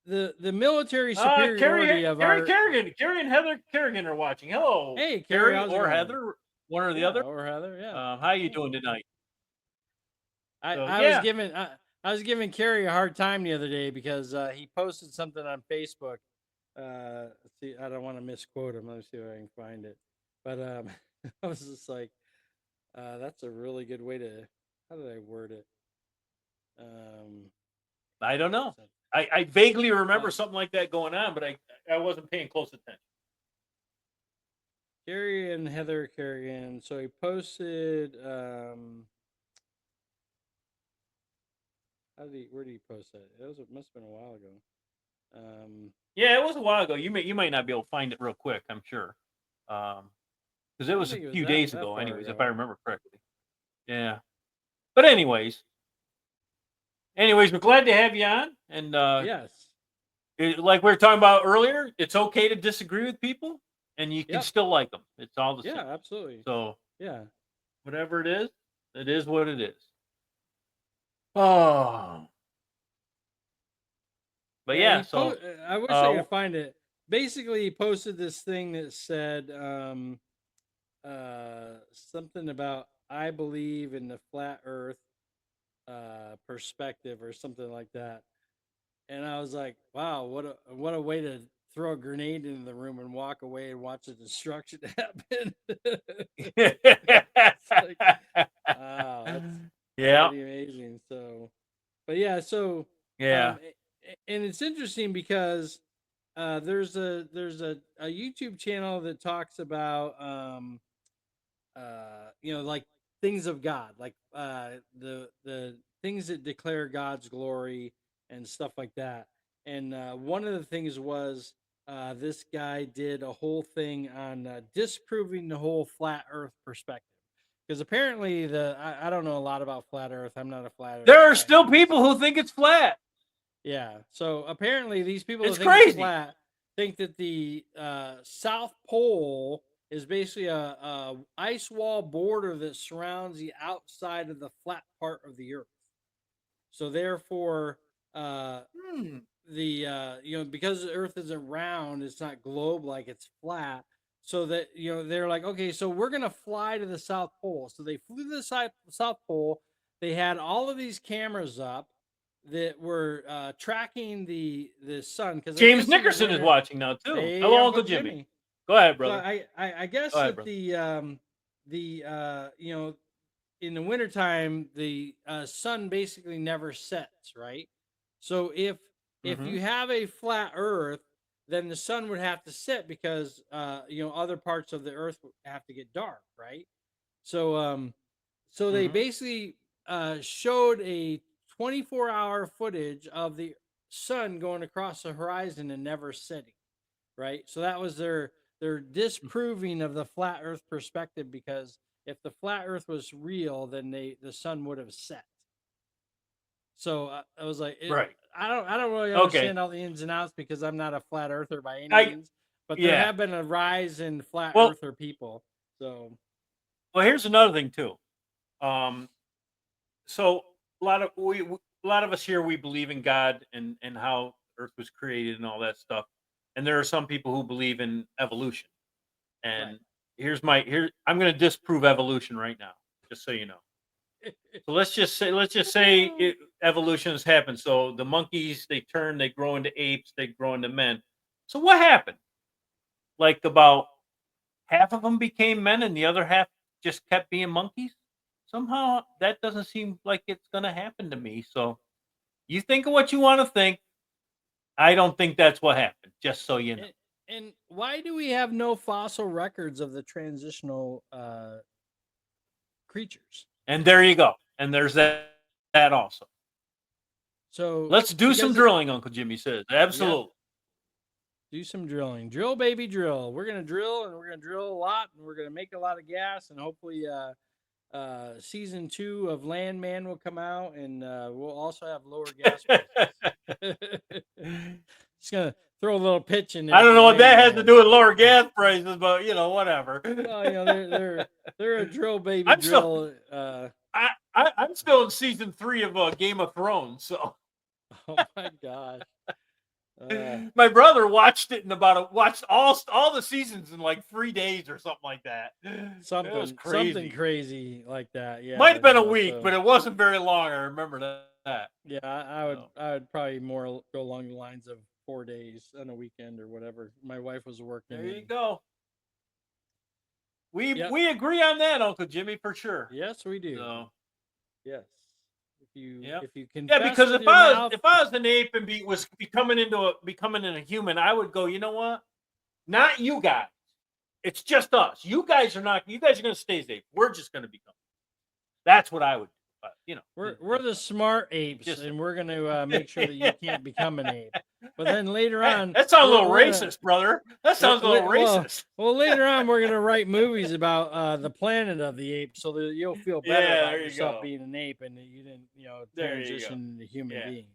the military superiority of Carrie our Kerrigan. Carrie and Heather Kerrigan are watching. Hello, Hey, Carrie, Carrie how's it or going? Heather, one or the Yeah, other. or Heather, yeah. How you doing tonight? So, I was giving I was giving Kerry a hard time the other day because he posted something on Facebook. Let's see, I don't want to misquote him. Let me see if I can find it. But I was just like, that's a really good way to. How did I word it? I don't know. I vaguely remember Uh, something like that going on, but I wasn't paying close attention. Kerry and Heather Kerrigan. So he posted. Where did he post that? It must have been a while ago. Yeah, it was a while ago. You might not be able to find it real quick. I'm sure, because it was a think it was few that- days that ago. far Anyways, if ago. I remember correctly. Yeah. But anyways, we're glad to have you on. And Yes. like we were talking about earlier, it's okay to disagree with people, and you can Yep. still like them. It's all the Yeah, same. absolutely. So Yeah. whatever it is what it is. Oh. But yeah, he so I wish I could find it. Basically, he posted this thing that said something about I believe in the flat Earth perspective or something like that. And I was like, wow, what a way to throw a grenade into the room and walk away and watch the destruction happen. Like, wow, that's yeah. pretty amazing. So, but yeah, so Yeah. and it's interesting because there's a YouTube channel that talks about like things of God, like the things that declare God's glory and stuff like that. And one of the things was this guy did a whole thing on disproving the whole flat Earth perspective. Because apparently I don't know a lot about flat Earth. I'm not a flat Earth There are guy. still people who think it's flat. Yeah. So apparently these people It's that think it's crazy. flat think that the South Pole is basically a ice wall border that surrounds the outside of the flat part of the Earth. So therefore, because the Earth isn't round, it's not globe like, it's flat. So that they're like, okay, so we're gonna fly to the South Pole. So they flew to the South Pole. They had all of these cameras up that were tracking the sun. Because James Nickerson is watching now too. Hey, Hello, Uncle Jimmy. Go ahead, brother. So I guess Go ahead, that brother. in the wintertime, the sun basically never sets, right? So if you have a flat Earth, then the sun would have to set because other parts of the Earth would have to get dark, right? So they basically showed a 24-hour footage of the sun going across the horizon and never setting, right? So that was their disproving of the flat Earth perspective, because if the flat Earth was real, then the sun would have set. So I was like, right. I don't really understand all the ins and outs because I'm not a flat earther by any means. But there have been a rise in flat earther people. So, well, here's another thing too. So a lot of us here, we believe in God and how Earth was created and all that stuff. And there are some people who believe in evolution. And I'm going to disprove evolution right now, just so you know. So let's just say evolution has happened. So the monkeys, they grow into apes, they grow into men. So what happened? Like about half of them became men and the other half just kept being monkeys? Somehow that doesn't seem like it's going to happen to me. So you think of what you want to think. I don't think that's what happened, just so you know. And why do we have no fossil records of the transitional creatures? And there you go. And there's that also. So let's do some drilling, Uncle Jimmy says. Absolutely. Yeah. Do some drilling. Drill, baby, drill. We're going to drill, and we're going to drill a lot, and we're going to make a lot of gas, and hopefully season 2 of Landman will come out, and we'll also have lower gas prices. Just going to throw a little pitch in there. I don't know what that has to do with lower gas prices, but whatever. Well, they're a drill, baby, drill I'm still in season 3 of Game of Thrones, so Oh my gosh. my brother watched it in watched all the seasons in like 3 days or something like that. It was Something crazy. crazy like that. Yeah. Might have been you a know, week, so- but it wasn't very long. I remember that. yeah, I would So. I would probably more go along the lines of 4 days on a weekend or whatever. My wife was working. There you and- go. Yep. We agree on that, Uncle Jimmy, for sure. Yes, we do. So, Yes. If you Yep. if you confess yeah, because with if your I mouth, was an ape and was becoming a human, I would go, you know what? Not you guys. It's just us. You guys are not. You guys are going to stay as apes. We're just going to become. That's what I would do. You know, we're the smart apes, Just- and we're going to make sure that you can't become an ape. But then later on, that sounds a little we're gonna- racist, brother. That sounds a little racist. Well, later on, we're gonna write movies about the planet of the apes, so that you'll feel better Yeah, about there you yourself go. being an ape and that you didn't, There you go. transition into human Yeah. being,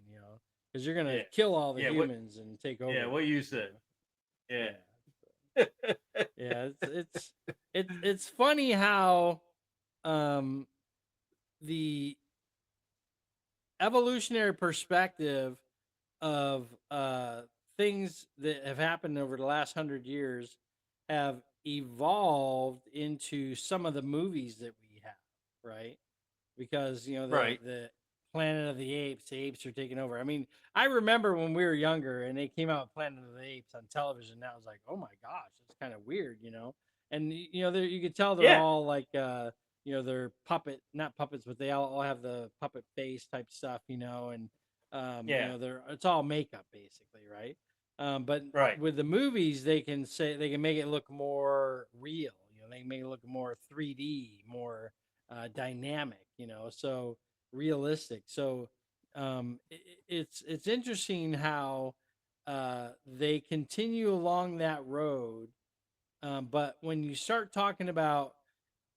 because you're gonna Yeah. kill all the Yeah, what- humans and take over. Yeah, what you said. Yeah. Yeah, it's funny how the evolutionary perspective of things that have happened over the last 100 years have evolved into some of the movies that we have, right? Because Right. the Planet of the apes are taking over. I mean, I remember when we were younger and they came out with Planet of the Apes on television. That was like, oh my gosh, it's kind of weird, And you could tell they're Yeah. all like, they're not puppets, but they all have the puppet face type stuff, and Yeah. it's all makeup basically, right? But Right. with the movies, they can make it look more real. They can make it look more 3D, more dynamic. So realistic. So it's interesting how they continue along that road. But when you start talking about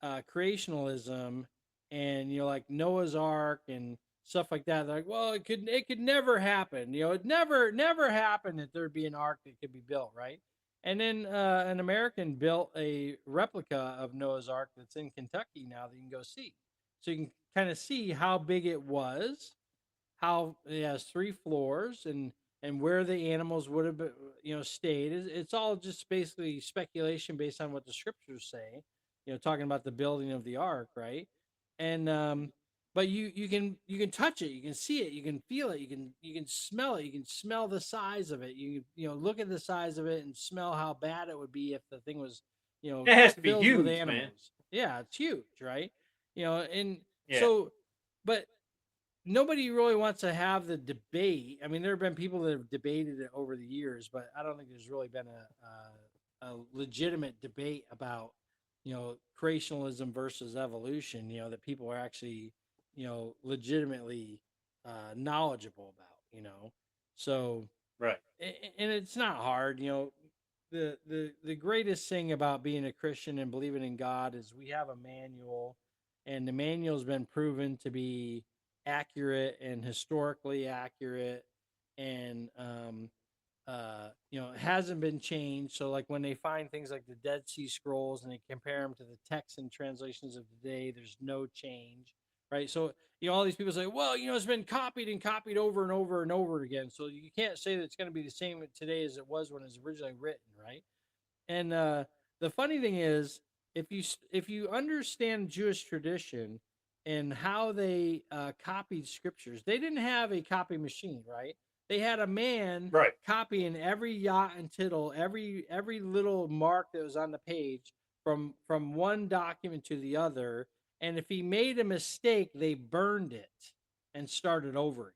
creationalism and like Noah's Ark and stuff like that, they're like, well, it could never happen. It never happened that there'd be an ark that could be built, right? And then an American built a replica of Noah's Ark that's in Kentucky now that you can go see. So you can kind of see how big it was, how it has 3 floors, and where the animals would have stayed. It's all just basically speculation based on what the scriptures say. Talking about the building of the ark, right? And but you can touch it, you can see it, you can feel it, you can smell it, you can smell the size of it. You look at the size of it and smell how bad it would be if the thing was It has to be filled huge, with man. animals. Yeah, it's huge, right? And Yeah. so, but nobody really wants to have the debate. I mean, there have been people that have debated it over the years, but I don't think there's really been a legitimate debate about creationalism versus evolution. That people are actually legitimately knowledgeable about. So Right. and it's not hard. The greatest thing about being a Christian and believing in God is we have a manual, and the manual's been proven to be accurate and historically accurate, and it hasn't been changed. So like when they find things like the Dead Sea Scrolls and they compare them to the texts and translations of today, there's no change, right? So all these people say, well, it's been copied and copied over and over and over again, so you can't say that it's going to be the same today as it was when it was originally written, right? And the funny thing is, if you understand Jewish tradition and how they copied scriptures, they didn't have a copy machine, right? They had a man Right. copying every jot and tittle, every little mark that was on the page from one document to the other. And if he made a mistake, they burned it and started over again.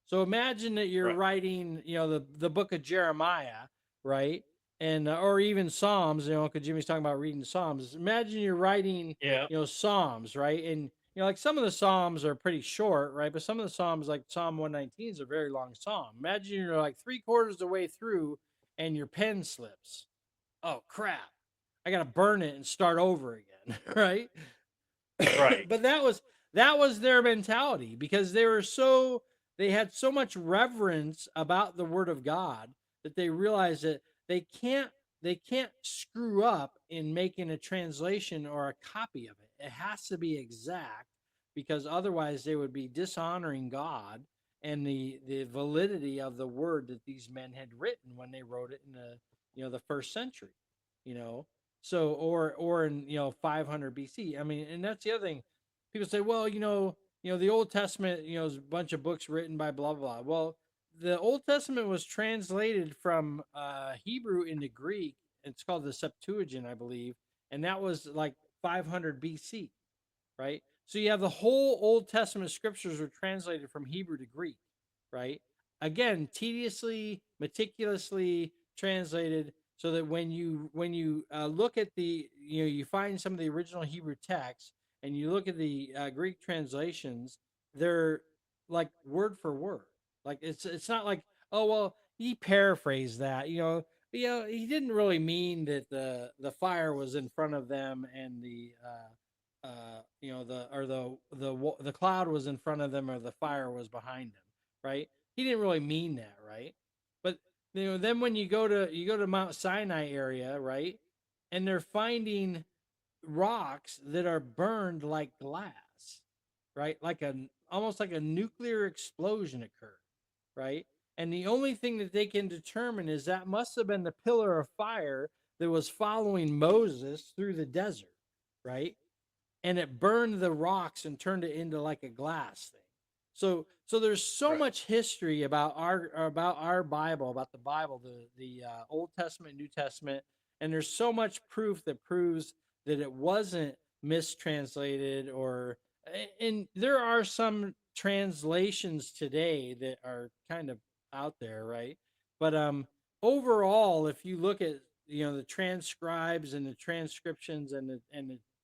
So imagine that you're Right. writing, the book of Jeremiah, right? And or even Psalms, because Jimmy's talking about reading Psalms. Imagine you're writing, Yeah. Psalms, right? And like some of the Psalms are pretty short, right? But some of the Psalms, like Psalm 119, is a very long psalm. Imagine you're like 3/4 of the way through and your pen slips. Oh crap! I gotta burn it and start over again, right? Right. But that was their mentality, because they had so much reverence about the Word of God that they realized that they can't screw up in making a translation or a copy of it. It has to be exact, because otherwise they would be dishonoring God and the validity of the word that these men had written when they wrote it in the first century, you know. So or in 500 BC. I mean, and that's the other thing. People say, well, the Old Testament, is a bunch of books written by blah blah. Well, the Old Testament was translated from Hebrew into Greek. It's called the Septuagint, I believe, and that was like 500 BC, right? So you have the whole Old Testament scriptures were translated from Hebrew to Greek, right? Again, tediously, meticulously translated, so that when you look at you find some of the original Hebrew text, and you look at the Greek translations, they're like word for word. Like it's not like, oh well, he paraphrased that, he didn't really mean that the fire was in front of them and the cloud was in front of them or the fire was behind them, right? He didn't really mean that, right? But then when you go to Mount Sinai area, right, and they're finding rocks that are burned like glass, right? Almost like a nuclear explosion occurred, right? And the only thing that they can determine is that must have been the pillar of fire that was following Moses through the desert, right? And it burned the rocks and turned it into like a glass thing. So there's so much history about our Bible, about the Bible, the Old Testament, New Testament, and there's so much proof that proves that it wasn't mistranslated and there are some translations today that are kind of out there, right? But overall, if you look at the transcribes and the transcriptions and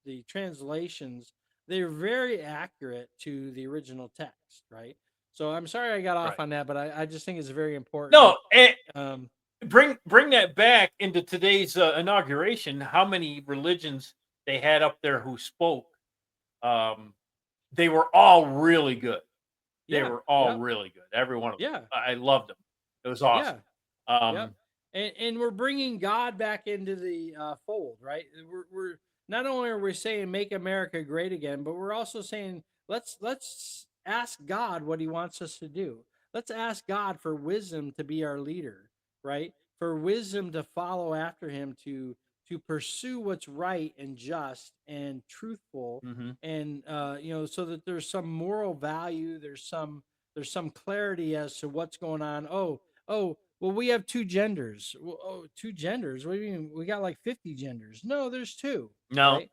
the translations, they're very accurate to the original text, right? So I'm sorry I got off on that, but I just think it's very important. No, and bring that back into today's inauguration. How many religions they had up there who spoke? They were all really good. They were all really good. Every one of them. Yeah. I loved them. It was awesome. And we're bringing God back into the fold, right? We're not only are we saying make America great again, but we're also saying let's ask God what He wants us to do. Let's ask God for wisdom to be our leader, right? For wisdom to follow after Him, to pursue what's right and just and truthful, and so that there's some moral value, there's some clarity as to what's going on. Oh, well, we have two genders. Well, two genders? What do you mean? We got like 50 genders. No, there's two. No, right?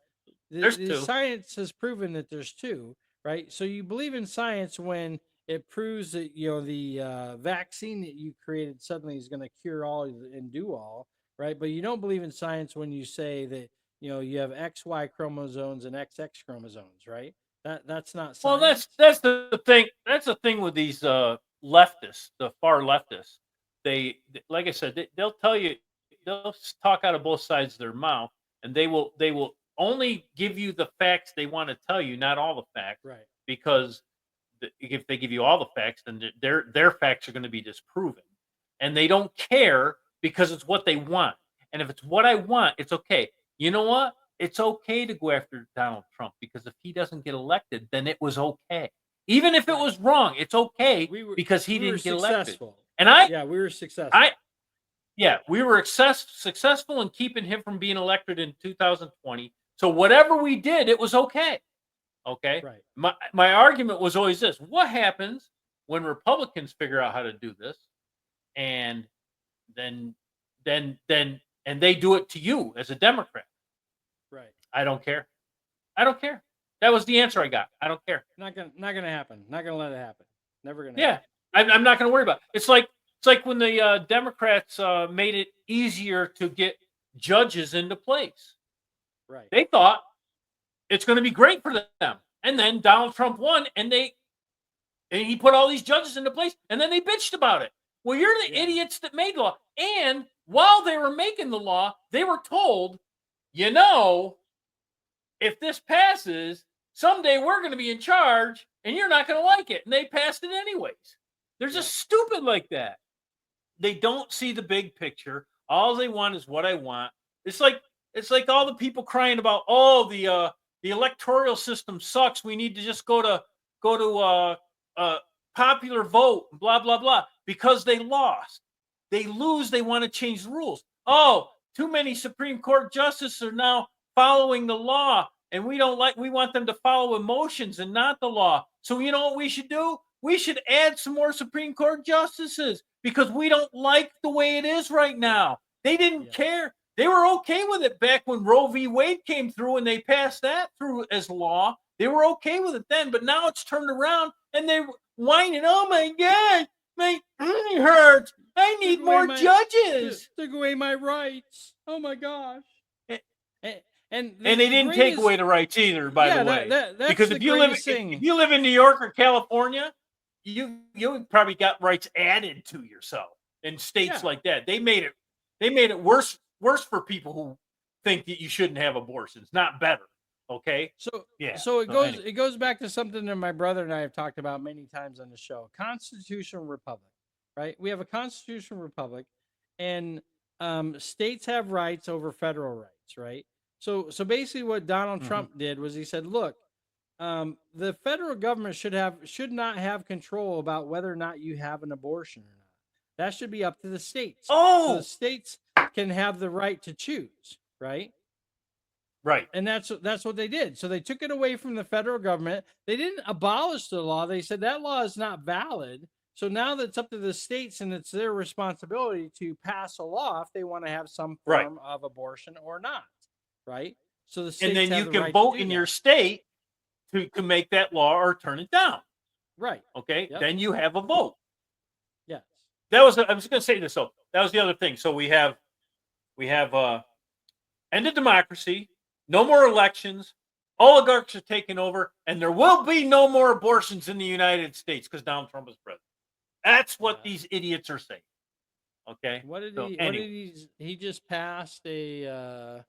there's two. Science has proven that there's two, right? So you believe in science when it proves that the vaccine that you created suddenly is going to cure all and do all, right? But you don't believe in science when you say that you have XY chromosomes and XX chromosomes, right? That's not science. Well, that's the thing. That's the thing with these leftists, the far leftists. They, like I said, they'll tell you, they'll talk out of both sides of their mouth, and they will only give you the facts they want to tell you, not all the facts, right? Because if they give you all the facts, then their facts are going to be disproven, and they don't care because it's what they want. And if it's what I want, it's okay. You know what? It's okay to go after Donald Trump, because if he doesn't get elected, then it was okay. Even if it was wrong, it's okay because he didn't get elected. And we were successful. We were successful in keeping him from being elected in 2020. So whatever we did, it was okay. Okay. Right. My argument was always this: what happens when Republicans figure out how to do this, and then they do it to you as a Democrat? Right. I don't care. That was the answer I got. I don't care. Not gonna happen. Not gonna let it happen. Never gonna. Yeah. I'm not going to worry about it. It's like when the Democrats made it easier to get judges into place. Right. They thought it's going to be great for them, and then Donald Trump won, and he put all these judges into place, and then they bitched about it. Well, you're the idiots that made law, and while they were making the law, they were told, if this passes, someday we're going to be in charge, and you're not going to like it, and they passed it anyways. They're just stupid like that. They don't see the big picture. All they want is what I want. It's like all the people crying about, the electoral system sucks. We need to just go to popular vote, blah, blah, blah, because they lost. They lose, they want to change the rules. Oh, too many Supreme Court justices are now following the law, and we want them to follow emotions and not the law. So you know what we should do? We should add some more Supreme Court justices because we don't like the way it is right now. They didn't care. They were okay with it back when Roe v. Wade came through and they passed that through as law. They were okay with it then, but now it's turned around and they're whining, oh my God, my knee hurts. I need more judges. Took away my rights. Oh my gosh. And they didn't take away the rights either, by the way. Because if you live in New York or California, you probably got rights added to yourself in states like that. They made it worse for people who think that you shouldn't have abortions, not better. Okay. So it goes back to something that my brother and I have talked about many times on the show. Constitutional republic, right? We have a constitutional republic, and states have rights over federal rights, right? So basically what Donald Trump did was he said, look, the federal government should not have control about whether or not you have an abortion or not. That should be up to the states. So the states can have the right to choose, right? Right. And that's what they did. So they took it away from the federal government. They didn't abolish the law. They said that law is not valid. So now that's up to the states, and it's their responsibility to pass a law if they want to have some form of abortion or not, right? So the states and then you can vote in your state to make that law or turn it down. Right. Okay. Yep. Then you have a vote. Yes. I was going to say this. So that was the other thing. So we have ended democracy, no more elections, oligarchs are taking over, and there will be no more abortions in the United States because Donald Trump is president. That's what these idiots are saying. Okay. What did he just passed a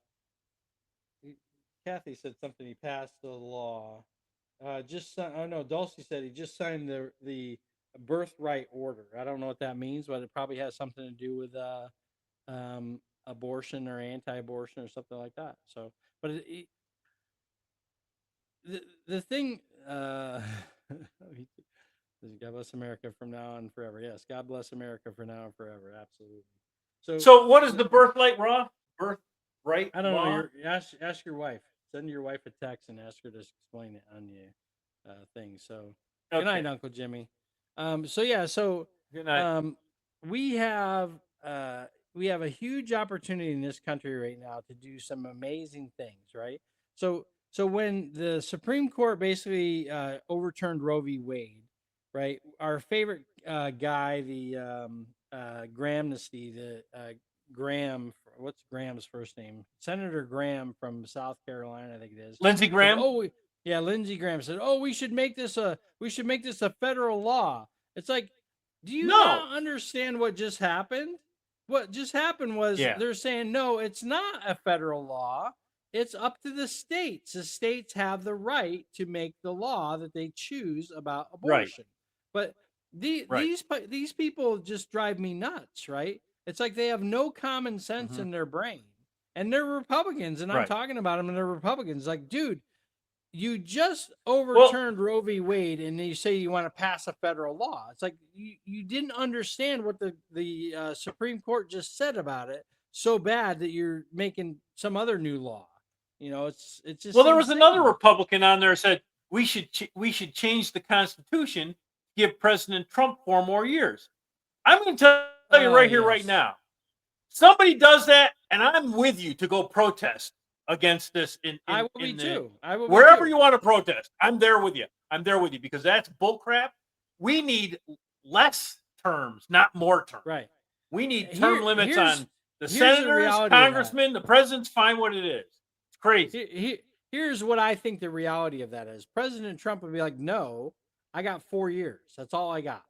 Kathy said something. He passed the law. Dulcie said he just signed the birthright order. I don't know what that means, but it probably has something to do with abortion or anti-abortion or something like that. So, but the thing, God bless America from now on forever. Yes, God bless America for now and forever. Absolutely. So what is the birthright birthright? I don't know. Ask your wife. Send your wife a text and ask her to explain it on the thing. So good night, Uncle Jimmy. Good night. We have a huge opportunity in this country right now to do some amazing things, right? So when the Supreme Court basically overturned Roe v. Wade, right? Our favorite guy, the Grahamnesty, Graham, what's Graham's first name? Senator Graham from South Carolina, I think it is. Lindsey Graham. Lindsey Graham said, we should make this a federal law. It's like, do you not understand what just happened? What just happened was they're saying, no, it's not a federal law. It's up to the states. The states have the right to make the law that they choose about abortion. Right. But these people just drive me nuts, right? It's like they have no common sense in their brain. And they're Republicans, and I'm talking about them, and they're Republicans. Like, dude, you just overturned Roe v. Wade, and you say you want to pass a federal law. It's like you didn't understand what the Supreme Court just said about it so bad that you're making some other new law. You know, it's just there was another Republican on there who said we should change the Constitution, give President Trump 4 more years. I'm going to tell you right here, right now. Somebody does that, and I'm with you to go protest against this. I will be too. Wherever you want to protest, I'm there with you. I'm there with you because that's bullcrap. We need less terms, not more terms. Right. We need term limits on the senators, congressmen, the president's fine what it is. It's crazy. Here's what I think the reality of that is. President Trump would be like, no, I got 4 years. That's all I got.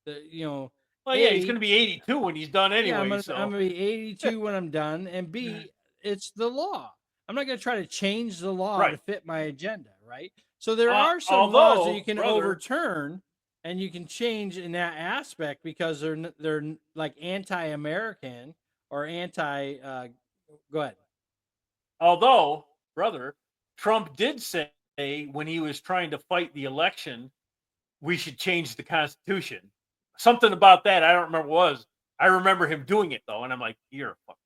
He's going to be 82 when he's done anyway. I'm going to be 82 when I'm done. And B, it's the law. I'm not going to try to change the law to fit my agenda, right? So there are some laws that you can overturn and you can change in that aspect because they're like anti-American or anti. Go ahead. Although, brother, Trump did say when he was trying to fight the election, we should change the Constitution. Something about that I don't remember what it was. I remember him doing it though, and I'm like, you're a fuck.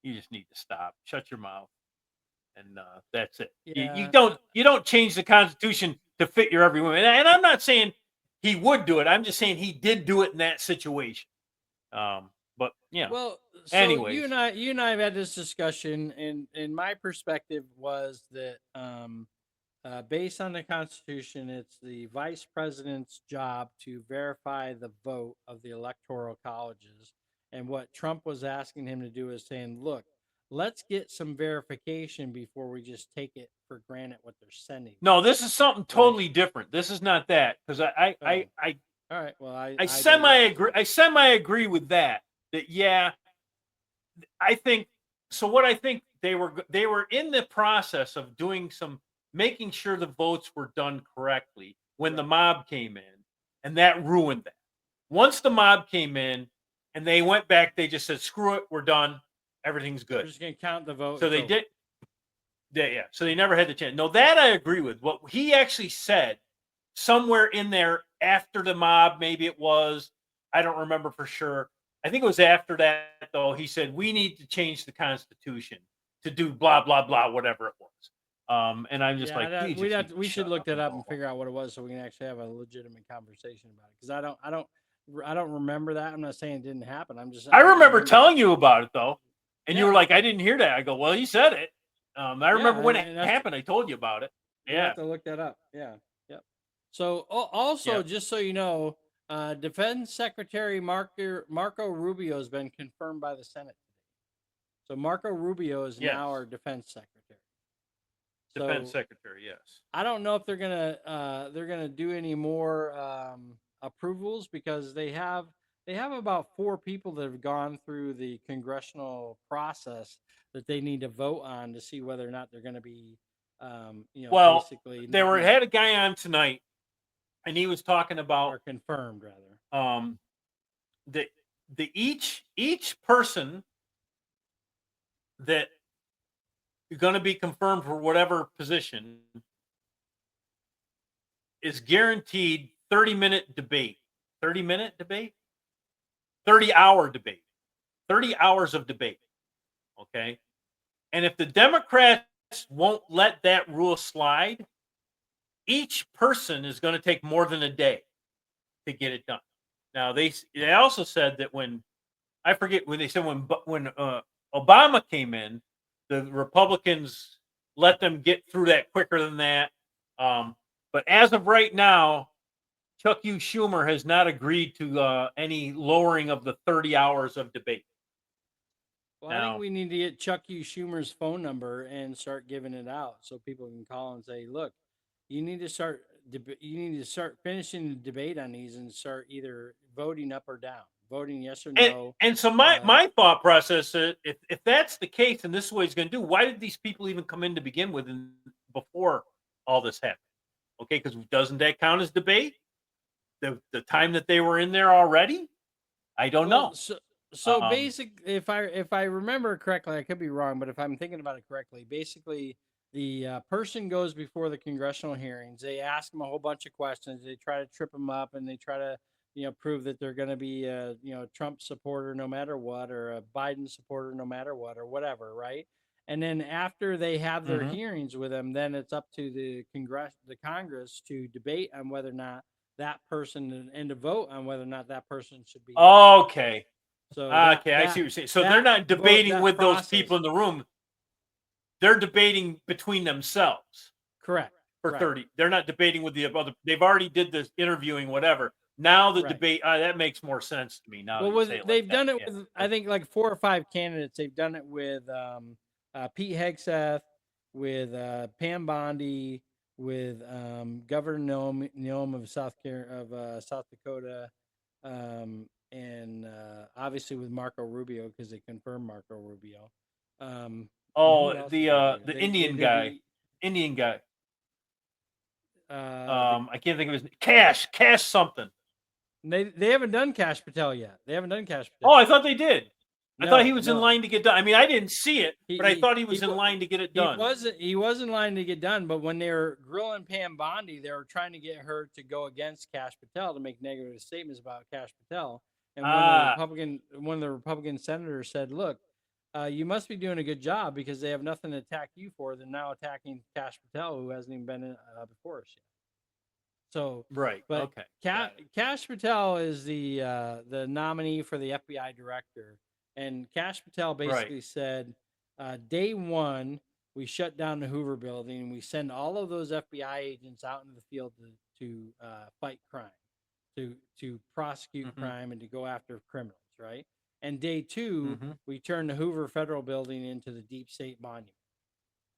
You just need to stop. Shut your mouth. And that's it. You Yeah. don't change the Constitution to fit your every woman. And I'm not saying he would do it. I'm just saying he did do it in that situation. But yeah. Well, so Anyways. you and I have had this discussion, and my perspective was that based on the Constitution, it's the vice president's job to verify the vote of the electoral colleges. And what Trump was asking him to do is saying, look, let's get some verification before we just take it for granted what they're sending. No, this is something totally different. This is not that, because I all right. Well, I semi agree. I semi agree with that. That yeah, I think so. What I think they were in the process of doing making sure the votes were done correctly when the mob came in, and that ruined that. Once the mob came in and they went back, they just said, "Screw it, we're done. Everything's good." We're just gonna count the vote. So they did. Yeah. So they never had the chance. No, that I agree with. What he actually said somewhere in there after the mob, maybe it was, I don't remember for sure. I think it was after that, though. He said, we need to change the Constitution to do blah, blah, blah, whatever it was. And I'm just we should look that up and figure out what it was so we can actually have a legitimate conversation about it. Because I don't remember that. I'm not saying it didn't happen. I remember telling you about it, though. And you were like, I didn't hear that. I go, well, he said it. I remember when it happened. I told you about it. Yeah. I have to look that up. Yeah. Yep. So also, just so you know, Defense Secretary Marco Rubio has been confirmed by the Senate today. So Marco Rubio is now our Defense Secretary. Defense Secretary, yes. I don't know if they're gonna do any more approvals, because they have about 4 people that have gone through the congressional process that they need to vote on to see whether or not they're going to be, basically. They had a guy on tonight, and he was talking about, or confirmed rather, the each person that is going to be confirmed for whatever position is guaranteed 30-minute debate. 30-minute debate? 30-hour debate. 30 hours of debate. Okay? And if the Democrats won't let that rule slide, each person is going to take more than a day to get it done. Now, they also said that when Obama came in, the Republicans let them get through that quicker than that. But as of right now, Chuck U. Schumer has not agreed to any lowering of the 30 hours of debate. Well, I think we need to get Chuck U. Schumer's phone number and start giving it out so people can call and say, "Look, you need to start finishing the debate on these and start either voting up or down, voting yes or no." And so my thought process is, if that's the case, and this is what he's going to do, why did these people even come in to begin with before all this happened? Okay, because doesn't that count as debate? The time that they were in there already? I don't know. So basically, if I remember correctly, I could be wrong, but if I'm thinking about it correctly, basically the person goes before the congressional hearings. They ask them a whole bunch of questions. They try to trip them up, and they try to prove that they're going to be a Trump supporter no matter what, or a Biden supporter no matter what, or whatever, right? And then after they have their hearings with them, then it's up to the Congress to debate on whether or not that person and to vote on whether or not that person should be. Okay. So I see what you're saying. So they're not debating with those people in the room. They're debating between themselves. Correct. For 30. They're not debating with the other. They've already did this interviewing, whatever. Now the debate, that makes more sense to me. Now they've done it with, I think, like 4 or 5 candidates. They've done it with Pete Hegseth, with Pam Bondi, with Governor Noem of South Dakota, and obviously with Marco Rubio, because they confirmed Marco Rubio. The Indian guy. Indian guy. I can't think of his name. Cash something. They haven't done Kash Patel yet. Oh, I thought they did. I thought he No, was in no. line to get done. I mean, I didn't see it, He- but I he- thought he was he in wa- line to get it He done. was in line to get done, but when they were grilling Pam Bondi, they were trying to get her to go against Cash Patel to make negative statements about Cash Patel. And Ah. one of the Republican senators said, "Look, you must be doing a good job because they have nothing to attack you for. They're now attacking Cash Patel, who hasn't even been before us yet." So, Right. but Okay. got it. Cash Patel is the nominee for the FBI director, and Cash Patel basically said, day one we shut down the Hoover Building and we send all of those FBI agents out into the field to fight crime, to prosecute Mhm. crime and to go after criminals, right? And day two Mhm. we turn the Hoover Federal Building into the deep state monument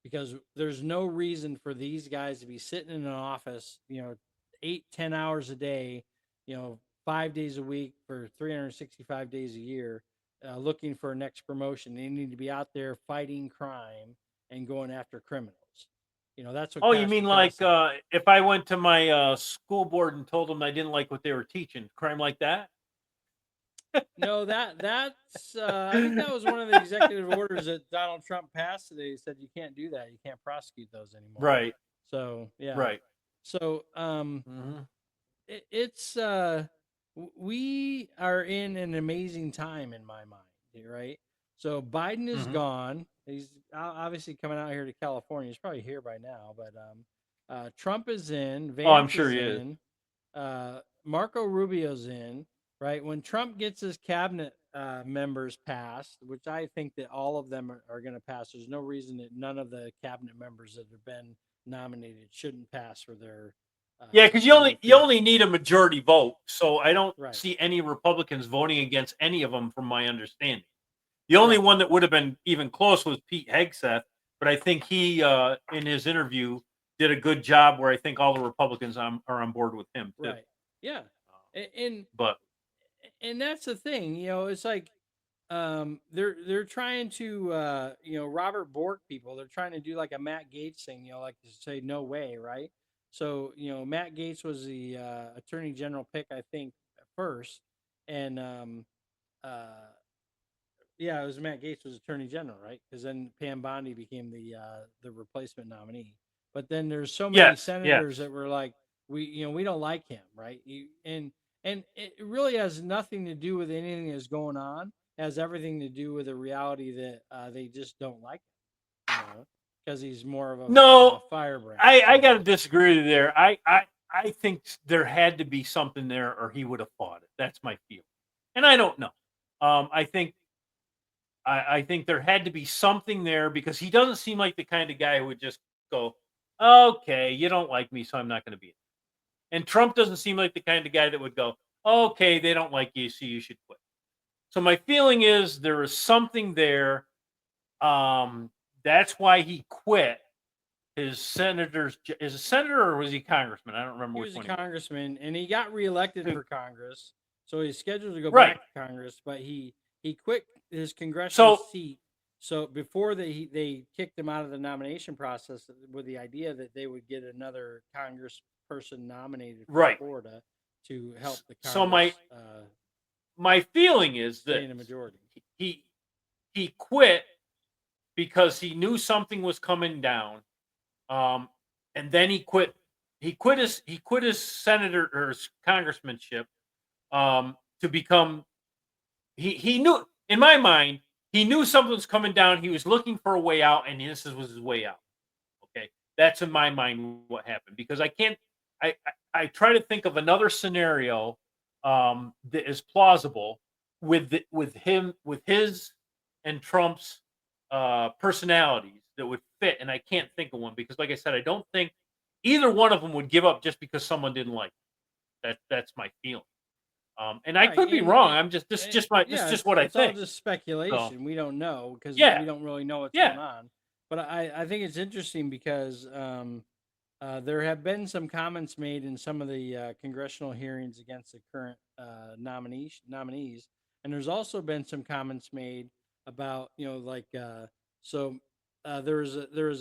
because there's no reason for these guys to be sitting in an office, 8-10 hours a day, 5 days a week for 365 days a year, looking for a next promotion. They need to be out there fighting crime and going after criminals. That's what Oh, you Cash mean Patel like said. if I went to my school board and told them I didn't like what they were teaching, crime like that? No, that's I think that was one of the executive orders that Donald Trump passed today. He said you can't do that. You can't prosecute those anymore. Right. So yeah. Right. So Mhm. it's we are in an amazing time in my mind, right? So Biden is Mhm. gone. He's obviously coming out here to California. He's probably here by now, but Trump is in. Vance Oh, I'm sure he is. in. Marco Rubio's in. Right when Trump gets his cabinet members passed, which I think that all of them are going to pass. There's no reason that none of the cabinet members that have been nominated shouldn't pass for their. Yeah, because you for only their you field. only need a majority vote. So I don't Right. see any Republicans voting against any of them, from my understanding. The only Right. one that would have been even close was Pete Hegseth, but I think he, in his interview, did a good job where I think all the Republicans are on board with him too. Right. Yeah. And But that's the thing, it's like they're trying to Robert Bork people, they're trying to do like a Matt Gaetz thing, like to say no way, right? So, Matt Gaetz was the attorney general pick, I think, at first. And yeah, it was Matt Gaetz was attorney general, right? Because then Pam Bondi became the replacement nominee. But then there's so many yes, senators yes. that were like, we don't like him, right? And it really has nothing to do with anything that's going on. It has everything to do with the reality that they just don't like him, because he's more of a No, firebrand. I got to disagree with you there. I think there had to be something there, or he would have fought it. That's my feeling, and I don't know. I think there had to be something there because he doesn't seem like the kind of guy who would just go, "Okay, you don't like me, so I'm not going to be it." And Trump doesn't seem like the kind of guy that would go, "Okay, they don't like you, so you should quit." So my feeling is there is something there. That's why he quit his senator's. Is a senator or was he congressman? I don't remember He which was a one. He was. congressman, and he got reelected Who- for Congress, so he's scheduled to go Right. back to Congress. But he quit his congressional So seat. So before they kicked him out of the nomination process with the idea that they would get another congressperson nominated from Right. Florida to help the Congress So my feeling is stay in that a majority. he quit because he knew something was coming down, and then he quit. He quit his senator or his congressmanship to become. He knew, in my mind, he knew something was coming down. He was looking for a way out, and this was his way out. Okay, that's in my mind what happened, because I can't. I try to think of another scenario that is plausible with his and Trump's personalities that would fit, and I can't think of one because, like I said, I don't think either one of them would give up just because someone didn't like them. That's my feeling. And I Right, could be and- wrong. and- I'm just this is And- just my yeah, this is just what I it's all think. just speculation. We don't know because Yeah. we don't really know what's Yeah. going on. But I think it's interesting because there have been some comments made in some of the congressional hearings against the current nominees, and there's also been some comments made about there was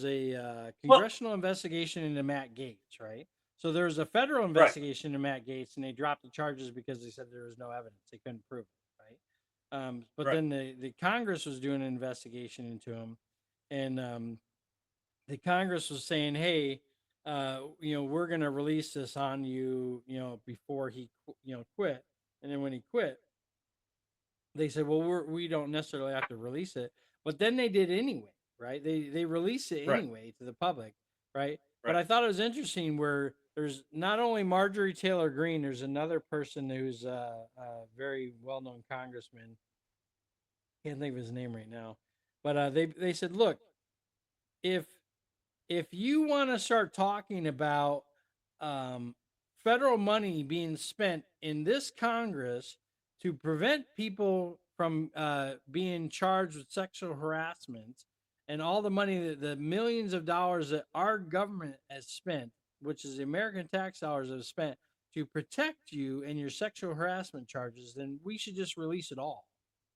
a congressional investigation into Matt Gaetz, right? So there was a federal investigation into Matt Gaetz, and they dropped the charges because they said there was no evidence; they couldn't prove it, right? But Right. then the Congress was doing an investigation into him, and the Congress was saying, "Hey, we're going to release this on you, before he, quit." And then when he quit, they said, "Well, we don't necessarily have to release it," but then they did anyway, right? They released it Right. anyway to the public, right? But Right. I thought it was interesting where there's not only Marjorie Taylor Greene, there's another person who's a very well-known congressman. Can't think of his name right now, but they said, "Look, if you want to start talking about um, federal money being spent in this Congress to prevent people from being charged with sexual harassment and all the money that the millions of dollars that our government has spent, which is the American tax dollars that have spent to protect you and your sexual harassment charges, then we should just release it all,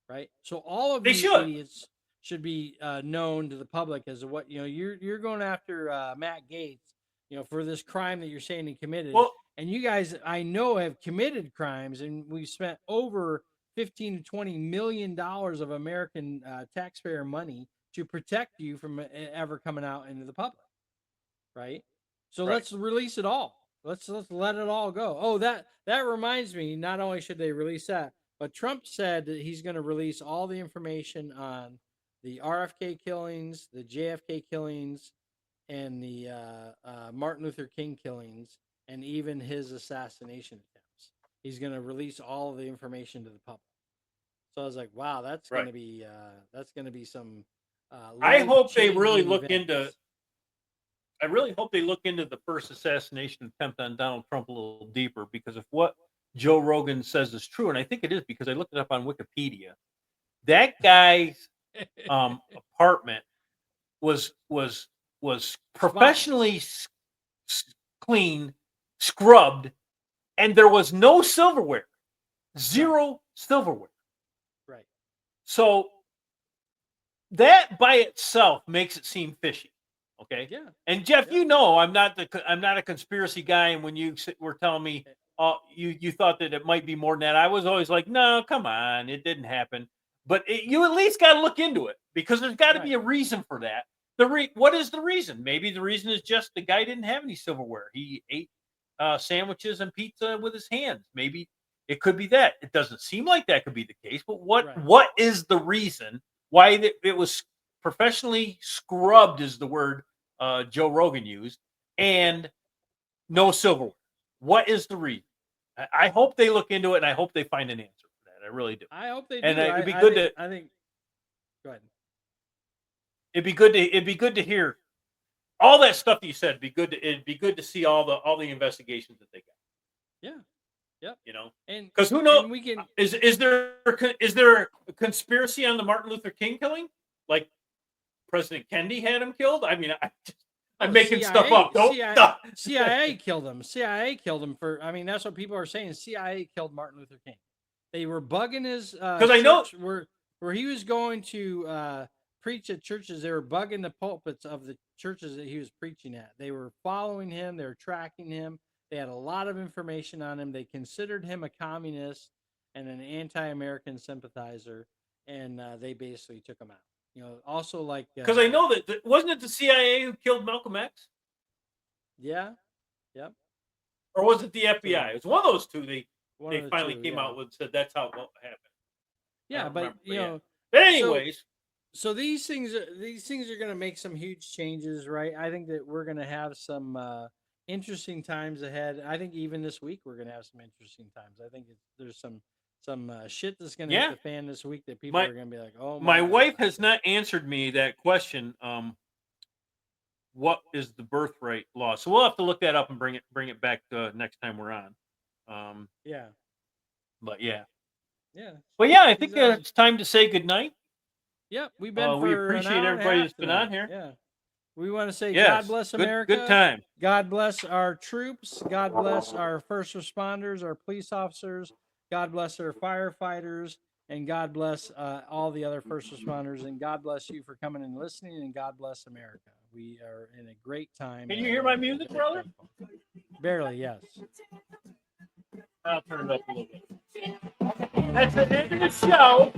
right? So all of They you should. idiots should be known to the public as to what you're going after Matt Gaetz, for this crime that you're saying he committed. Well, And you guys, I know, have committed crimes, and we've spent over 15 to 20 million dollars of American taxpayer money to protect you from ever coming out into the public, right? So Right. let's release it all. Let's let it all go. Oh, that reminds me. Not only should they release that, but Trump said that he's going to release all the information on the RFK killings, the JFK killings, and the Martin Luther King killings, and even his assassination attempts. He's going to release all of the information to the public. So I was like, wow, that's Right. going to be some. I hope they really life-changing look into. events. I really hope they look into the first assassination attempt on Donald Trump a little deeper, because if what Joe Rogan says is true, and I think it is because I looked it up on Wikipedia, that guy's apartment was professionally cleaned, scrubbed, and there was no silverware, zero silverware. Right. So that by itself makes it seem fishy. Okay. Yeah. And Jeff, Yeah. I'm not a conspiracy guy. And when you were telling me, you thought that it might be more than that, I was always like, no, come on, it didn't happen. But you at least got to look into it, because there's got to be a reason for that. What is the reason? Maybe the reason is just the guy didn't have any silverware. He ate sandwiches and pizza with his hands. Maybe it could be that. It doesn't seem like that could be the case. But what is the reason why it was professionally scrubbed, is the word Joe Rogan used, and no silverware? What is the reason? I hope they look into it, and I hope they find an answer for that. I really do. I hope they do. And it'd be I good think, to. I think. Go ahead. It'd be good to hear all that stuff that you said. It'd be good to see all the investigations that they got. Yeah. Yep. And because who knows? and we can. Is there a conspiracy on the Martin Luther King killing? Like President Kennedy had him killed? I mean, I'm making stuff up. Don't. CIA killed him. CIA killed him for. I mean, that's what people are saying. CIA killed Martin Luther King. They were bugging his because I know where he was going to preach at churches. They were bugging the pulpits of the churches that he was preaching at. They were following him. They were tracking him. They had a lot of information on him. They considered him a communist and an anti-American sympathizer, and they basically took him out. Also like because I know that wasn't it the CIA who killed Malcolm X? Yeah. Yep. Or was it the FBI? It was one of those two. They finally came out with said that's how it happened. Yeah, but But anyways. So these things are going to make some huge changes, right? I think that we're going to have some interesting times ahead. I think even this week we're going to have some interesting times. I think there's some shit that's going to hit the fan this week that people are going to be like, "Oh, my wife has not answered me that question. What is the birthright law? So we'll have to look that up and bring it back next time we're on. Yeah. But yeah. Yeah. But yeah, I think it's time to say goodnight. Yep, we've been. We appreciate everybody that's been on here. Yeah, we want to say God bless America. Good time. God bless our troops. God bless our first responders, our police officers. God bless our firefighters, and God bless all the other first responders. And God bless you for coming and listening. And God bless America. We are in a great time. Can you hear my music, brother? Barely, yes. I'll turn it up a little bit. That's the end of the show.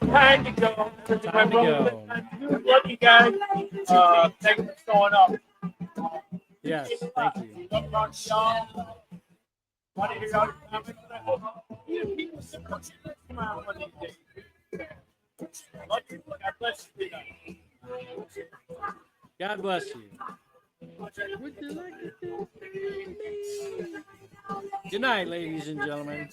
Time to go. Time to go. Love you guys. Thanks for showing up. Yes, thank you. Want to hear all your comments? I hope you people support you next time one of these days. Love you. God bless you. God bless you. Good night, ladies and gentlemen.